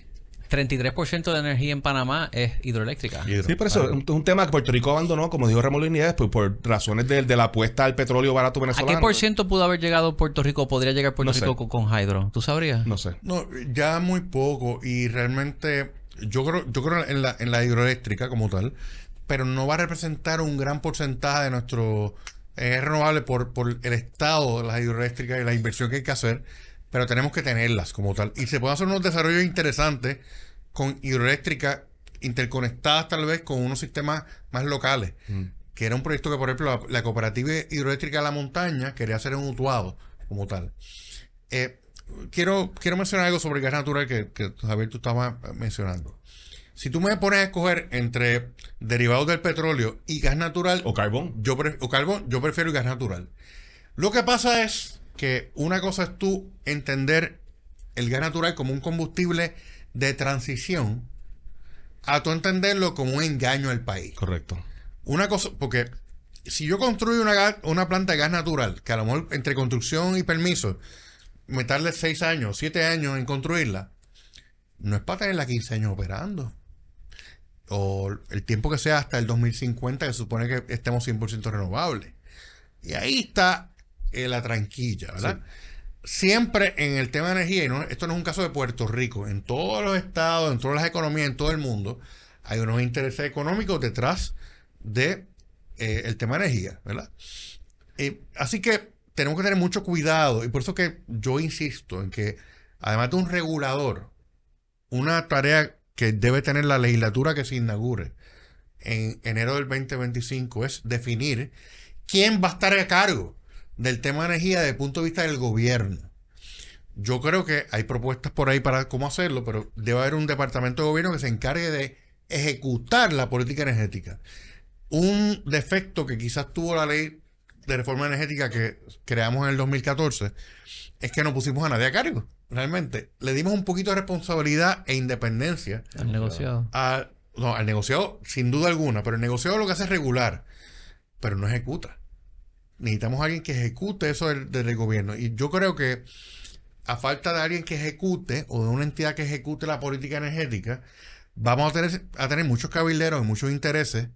33% de energía en Panamá es hidroeléctrica. Sí, por eso es un tema que Puerto Rico abandonó, como dijo Ramón Luis Nieves, pues por razones de la apuesta al petróleo barato venezolano. ¿A qué por ciento pudo haber llegado Puerto Rico, podría llegar Puerto Rico con hydro? ¿Tú sabrías? No sé. No, ya muy poco. Y realmente yo creo en la hidroeléctrica como tal, pero no va a representar un gran porcentaje de nuestro renovable por el estado de las hidroeléctricas y la inversión que hay que hacer. Pero tenemos que tenerlas como tal. Y se pueden hacer unos desarrollos interesantes con hidroeléctrica interconectadas tal vez con unos sistemas más locales. Que era un proyecto que, por ejemplo, la Cooperativa Hidroeléctrica de la Montaña quería hacer en Utuado como tal. Quiero mencionar algo sobre el gas natural que Javier, tú estabas mencionando. Si tú me pones a escoger entre derivados del petróleo y gas natural... O carbón. Yo prefiero el gas natural. Lo que pasa es que una cosa es tú entender el gas natural como un combustible de transición a tú entenderlo como un engaño al país. Correcto. Una cosa, porque si yo construyo una planta de gas natural, que a lo mejor entre construcción y permiso me tarde 6 años, 7 años en construirla, no es para tenerla 15 años operando. O el tiempo que sea hasta el 2050, que se supone que estemos 100% renovables. Y ahí está la tranquilla, ¿verdad? siempre en el tema de energía, y esto no es un caso de Puerto Rico, en todos los estados, en todas las economías, en todo el mundo, hay unos intereses económicos detrás de el tema de energía, ¿verdad? Así que tenemos que tener mucho cuidado, y por eso que yo insisto en que, además de un regulador, una tarea que debe tener la legislatura que se inaugure en enero del 2025 es definir quién va a estar a cargo del tema de energía desde el punto de vista del gobierno. Yo creo que hay propuestas por ahí para cómo hacerlo, pero debe haber un departamento de gobierno que se encargue de ejecutar la política energética. Un defecto que quizás tuvo la ley de reforma energética que creamos en el 2014 es que no pusimos a nadie a cargo. Realmente le dimos un poquito de responsabilidad e independencia Al negociado. al negociado, sin duda alguna, pero el negociado lo que hace es regular, pero no ejecuta. Necesitamos a alguien que ejecute eso del gobierno. Y yo creo que a falta de alguien que ejecute o de una entidad que ejecute la política energética, vamos a tener muchos cabilderos y muchos intereses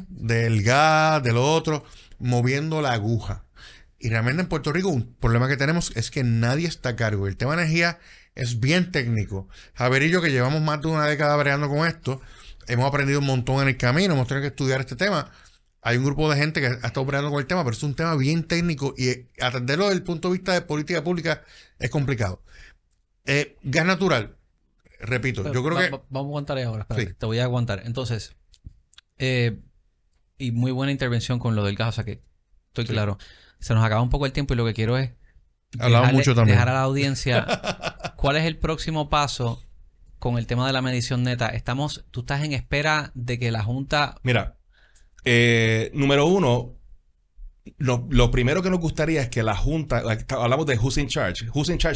del gas, de lo otro, moviendo la aguja. Y realmente en Puerto Rico un problema que tenemos es que nadie está a cargo. El tema de energía es bien técnico. Javier y yo, que llevamos más de una década bregando con esto, hemos aprendido un montón en el camino, hemos tenido que estudiar este tema. Hay un grupo de gente que ha estado operando con el tema, pero es un tema bien técnico y atenderlo desde el punto de vista de política pública es complicado. Gas natural, repito, Pero yo creo que... Vamos a aguantar ahí ahora, espérate, Sí. te voy a aguantar. Entonces, y muy buena intervención con lo del gas, o sea que estoy claro. Se nos acaba un poco el tiempo y lo que quiero es Hablamos mucho también. dejar a la audiencia cuál es el próximo paso con el tema de la medición neta. Tú estás en espera de que la Junta... Mira, número uno, lo primero que nos gustaría es que la Junta, hablamos de who's in charge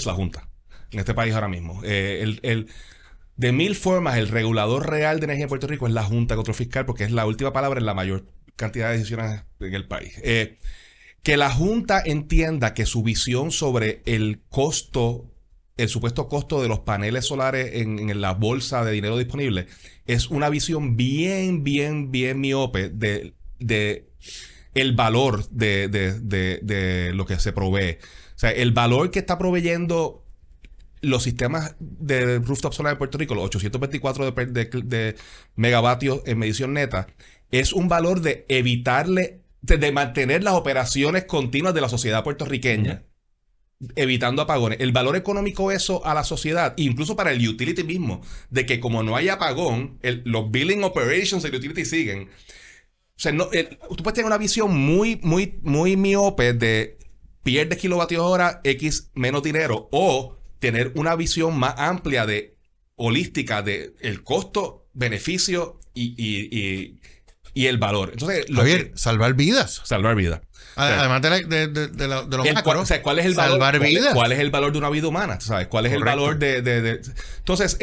la Junta en este país ahora mismo. De mil formas, el regulador real de energía en Puerto Rico es la Junta de Control Fiscal porque es la última palabra en la mayor cantidad de decisiones en el país. Que la Junta entienda que su visión sobre el supuesto costo de los paneles solares en la bolsa de dinero disponible es una visión bien miope de el valor de lo que se provee. O sea, el valor que está proveyendo los sistemas de rooftop solar de Puerto Rico, los 824 de megavatios en medición neta, es un valor de evitarle, de mantener las operaciones continuas de la sociedad puertorriqueña, evitando apagones. El valor económico eso a la sociedad, incluso para el utility mismo, de que como no hay apagón, los billing operations del utility siguen. O sea, tú puedes tener una visión muy miope de pierdes kilovatios hora, X menos dinero, o tener una visión más amplia holística de el costo, beneficio y el valor. Entonces, Javier, salvar vidas. Salvar vidas. Además de lo macro, o sea, ¿cuál es el valor? Salvar vidas. ¿Cuál es el valor de una vida humana? ¿Sabes? ¿Cuál es Correcto. el valor de... Entonces,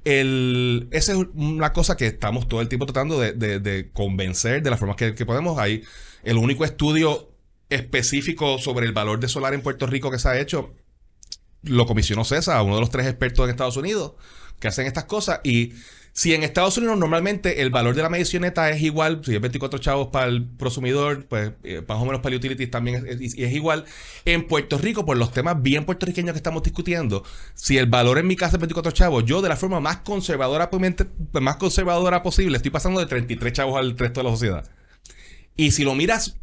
esa es una cosa que estamos todo el tiempo tratando de convencer de las formas que podemos. Hay el único estudio específico sobre el valor de solar en Puerto Rico que se ha hecho lo comisionó César, uno de los 3 expertos en Estados Unidos que hacen estas cosas. Y si en Estados Unidos normalmente el valor de la medición neta es igual, si es 24 chavos para el prosumidor, pues más o menos para el utilities también es igual. En Puerto Rico, por los temas bien puertorriqueños que estamos discutiendo, si el valor en mi casa es 24 chavos, yo de la forma más conservadora posible estoy pasando de 33 chavos al resto de la sociedad. Y si lo miras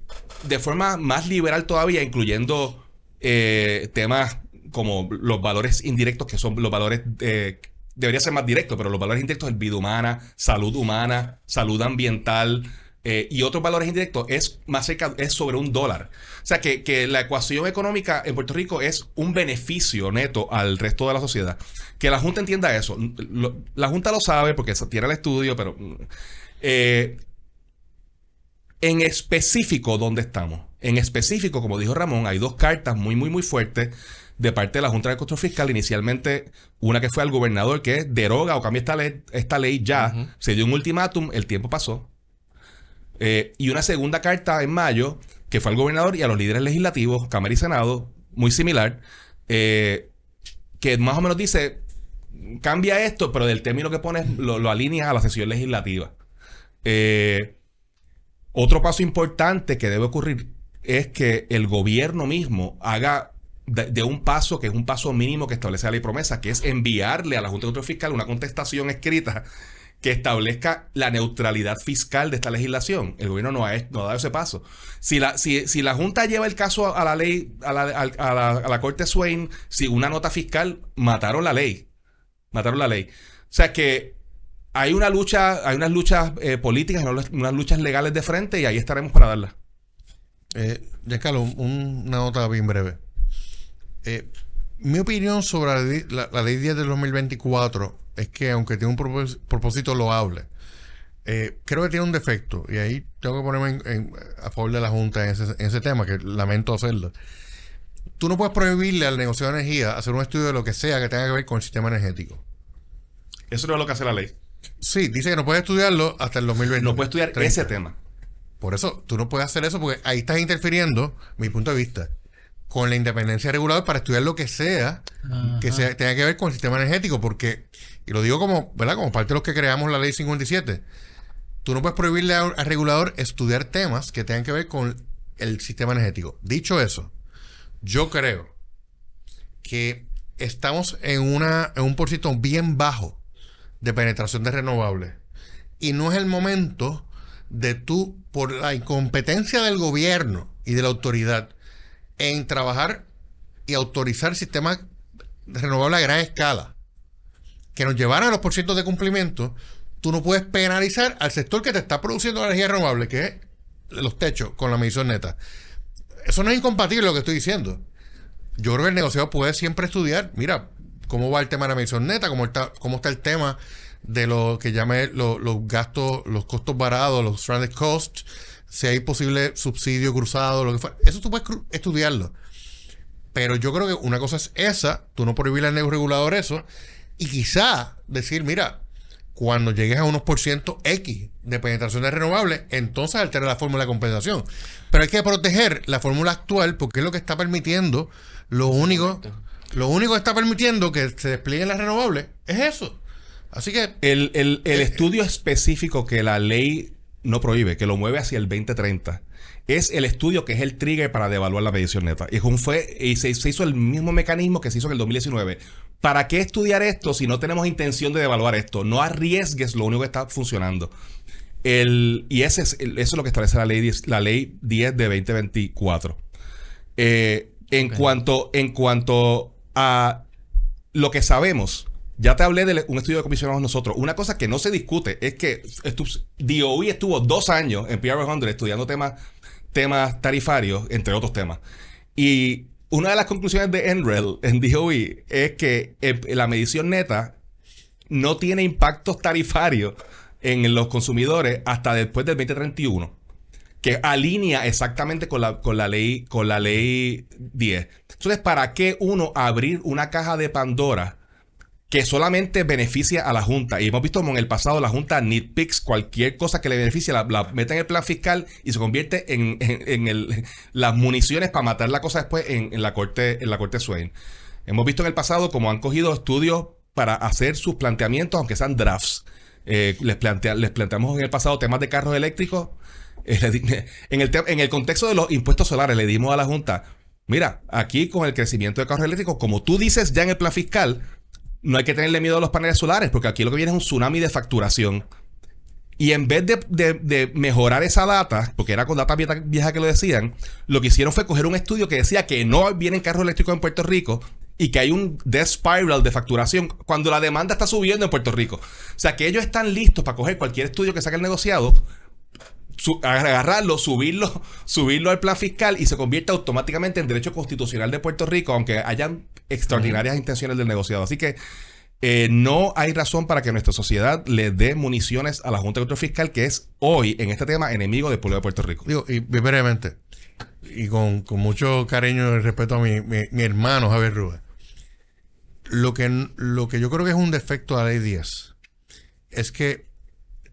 de forma más liberal todavía, incluyendo temas como los valores indirectos, que son los valores, debería ser más directo, pero los valores indirectos es vida humana, salud ambiental y otros valores indirectos es más cerca, es sobre $1. O sea que la ecuación económica en Puerto Rico es un beneficio neto al resto de la sociedad. Que la Junta entienda eso. La Junta lo sabe porque tiene el estudio, pero en específico, ¿dónde estamos? En específico, como dijo Ramón, hay 2 cartas muy fuertes de parte de la Junta de Control Fiscal. Inicialmente, una que fue al gobernador, que es deroga o cambia esta ley ya. Se dio un ultimátum, el tiempo pasó. Y una segunda carta en mayo, que fue al gobernador y a los líderes legislativos, Cámara y Senado, muy similar, que más o menos dice, cambia esto, pero del término que pones lo alineas a la sesión legislativa. Otro paso importante que debe ocurrir es que el gobierno mismo haga de un paso que es un paso mínimo que establece la ley promesa, que es enviarle a la Junta de Control Fiscal una contestación escrita que establezca la neutralidad fiscal de esta legislación. El gobierno no ha dado ese paso. Si la Junta lleva el caso a la ley, a la Corte Swain, sin una nota fiscal, mataron la ley. Mataron la ley. O sea que hay unas luchas políticas, unas luchas legales de frente, y ahí estaremos para darlas. Giancarlo, una nota bien breve. Mi opinión sobre la ley 10 del 2024 es que, aunque tiene un propósito loable, creo que tiene un defecto, y ahí tengo que ponerme a favor de la Junta en ese tema, que lamento hacerlo. Tú no puedes prohibirle al negociador de energía hacer un estudio de lo que sea que tenga que ver con el sistema energético. Eso no es lo que hace la ley. Sí, dice que no puede estudiarlo hasta el 2020. No puede estudiar 30. Ese tema. Por eso, tú no puedes hacer eso, porque ahí estás interfiriendo, mi punto de vista, con la independencia reguladora para estudiar lo que sea que tenga que ver con el sistema energético, porque, y lo digo como, ¿verdad?, como parte de los que creamos la ley 57, tú no puedes prohibirle al regulador estudiar temas que tengan que ver con el sistema energético. Dicho eso, yo creo que estamos en un porcentaje bien bajo de penetración de renovables, y no es el momento de tú, por la incompetencia del gobierno y de la autoridad en trabajar y autorizar sistemas renovables a gran escala que nos llevaran a los porcientos de cumplimiento. Tú no puedes penalizar al sector que te está produciendo la energía renovable, que es los techos, con la medición neta. Eso no es incompatible lo que estoy diciendo. Yo creo que el negociador puede siempre estudiar, mira, cómo va el tema de la medición neta, cómo está el tema de lo que llame los gastos, los costos varados, los stranded costs, si hay posible subsidio cruzado, lo que fuera. Eso tú puedes estudiarlo. Pero yo creo que una cosa es esa, tú no prohibir al regulador eso, y quizá decir, mira, cuando llegues a unos % X de penetración de renovables, entonces altera la fórmula de compensación. Pero hay que proteger la fórmula actual, porque es lo que está permitiendo, lo único que está permitiendo que se desplieguen las renovables es eso. Así que el estudio específico que la ley no prohíbe, que lo mueve hacia el 2030, es el estudio que es el trigger para devaluar la medición neta. Y se hizo el mismo mecanismo que se hizo en el 2019. ¿Para qué estudiar esto si no tenemos intención de devaluar esto? No arriesgues lo único que está funcionando. Y eso es lo que establece la ley 10 de 2024. En cuanto a lo que sabemos, ya te hablé de un estudio que comisionamos nosotros. Una cosa que no se discute es que DOE estuvo 2 años en PR100 estudiando temas tarifarios, entre otros temas. Y una de las conclusiones de NREL en DOE es que la medición neta no tiene impactos tarifarios en los consumidores hasta después del 2031, que alinea exactamente con la ley 10. Entonces, ¿para qué uno abrir una caja de Pandora que solamente beneficia a la Junta? Y hemos visto como en el pasado la Junta nitpicks cualquier cosa que le beneficie, la mete en el plan fiscal y se convierte en las municiones para matar la cosa después en la corte Swain. Hemos visto en el pasado como han cogido estudios para hacer sus planteamientos, aunque sean drafts. Les planteamos en el pasado temas de carros eléctricos. En el contexto de los impuestos solares le dimos a la Junta, mira, aquí con el crecimiento de carros eléctricos, como tú dices ya en el plan fiscal, no hay que tenerle miedo a los paneles solares, porque aquí lo que viene es un tsunami de facturación. Y en vez de mejorar esa data, porque era con data vieja que lo decían, lo que hicieron fue coger un estudio que decía que no vienen carros eléctricos en Puerto Rico y que hay un death spiral de facturación cuando la demanda está subiendo en Puerto Rico. O sea, que ellos están listos para coger cualquier estudio que saque el negociado, agarrarlo, subirlo al plan fiscal y se convierte automáticamente en derecho constitucional de Puerto Rico, aunque hayan extraordinarias intenciones del negociado. Así que no hay razón para que nuestra sociedad le dé municiones a la Junta de Control Fiscal, que es hoy, en este tema, enemigo del pueblo de Puerto Rico. Digo, y brevemente, y con mucho cariño y respeto a mi hermano Javier Rubén, lo que yo creo que es un defecto de la ley 10 es que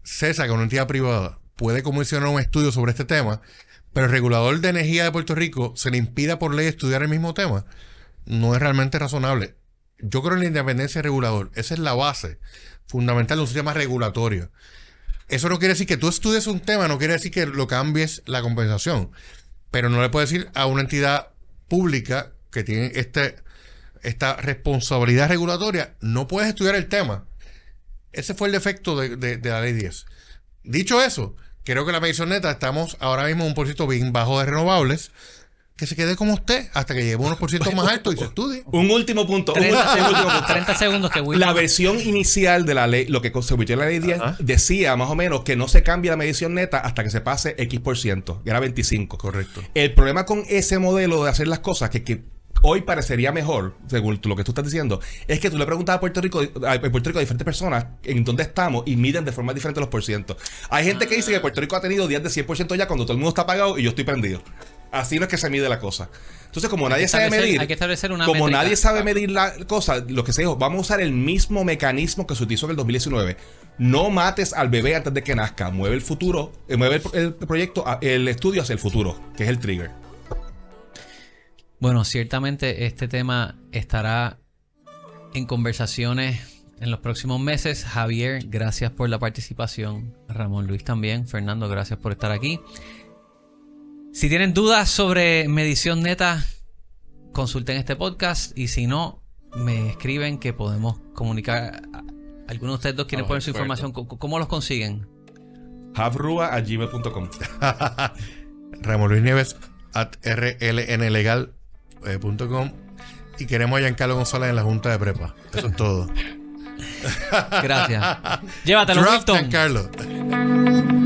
CESA, que es una entidad privada, puede comisionar un estudio sobre este tema, pero el regulador de energía de Puerto Rico se le impida por ley estudiar el mismo tema. No es realmente razonable. Yo creo en la independencia del regulador. Esa es la base fundamental de un sistema regulatorio. Eso no quiere decir que tú estudies un tema, no quiere decir que lo cambies la compensación. Pero no le puedes decir a una entidad pública que tienen esta responsabilidad regulatoria, no puedes estudiar el tema. Ese fue el defecto de la ley 10. Dicho eso, creo que la medición neta estamos ahora mismo en un porcentaje bien bajo de renovables, que se quede como usted hasta que llegue a unos porcientos más altos y se estudie. Un último punto. 30 segundos que Will. La versión inicial de la ley, lo que se convirtió en la ley 10, decía más o menos que no se cambia la medición neta hasta que se pase X%, que era 25. Correcto. El problema con ese modelo de hacer las cosas, que hoy parecería mejor, según lo que tú estás diciendo, es que tú le preguntas a Puerto Rico a diferentes personas en dónde estamos y miden de forma diferente los porcientos. Hay gente que dice que Puerto Rico ha tenido días de 100% ya cuando todo el mundo está pagado y yo estoy prendido. Así no es que se mide la cosa. Entonces, como nadie sabe medir, hay que establecer una como métrica. nadie sabe medir la cosa, lo que se dijo, vamos a usar el mismo mecanismo que se utilizó en el 2019. No mates al bebé antes de que nazca. Mueve el futuro, mueve el proyecto, el estudio hacia el futuro, que es el trigger. Bueno, ciertamente este tema estará en conversaciones en los próximos meses. Javier, gracias por la participación. Ramón Luis también. Fernando, gracias por estar aquí. Si tienen dudas sobre medición neta, consulten este podcast. Y si no, me escriben que podemos comunicar. Algunos de ustedes dos quieren poner su información. ¿Cómo los consiguen? javrua@gmail.com. Ramón Luis Nieves @rlnlegal.com y queremos a Giancarlo González en la Junta de Prepa. Eso es todo. Gracias. Llévatelo, Draft Wilton. Giancarlo.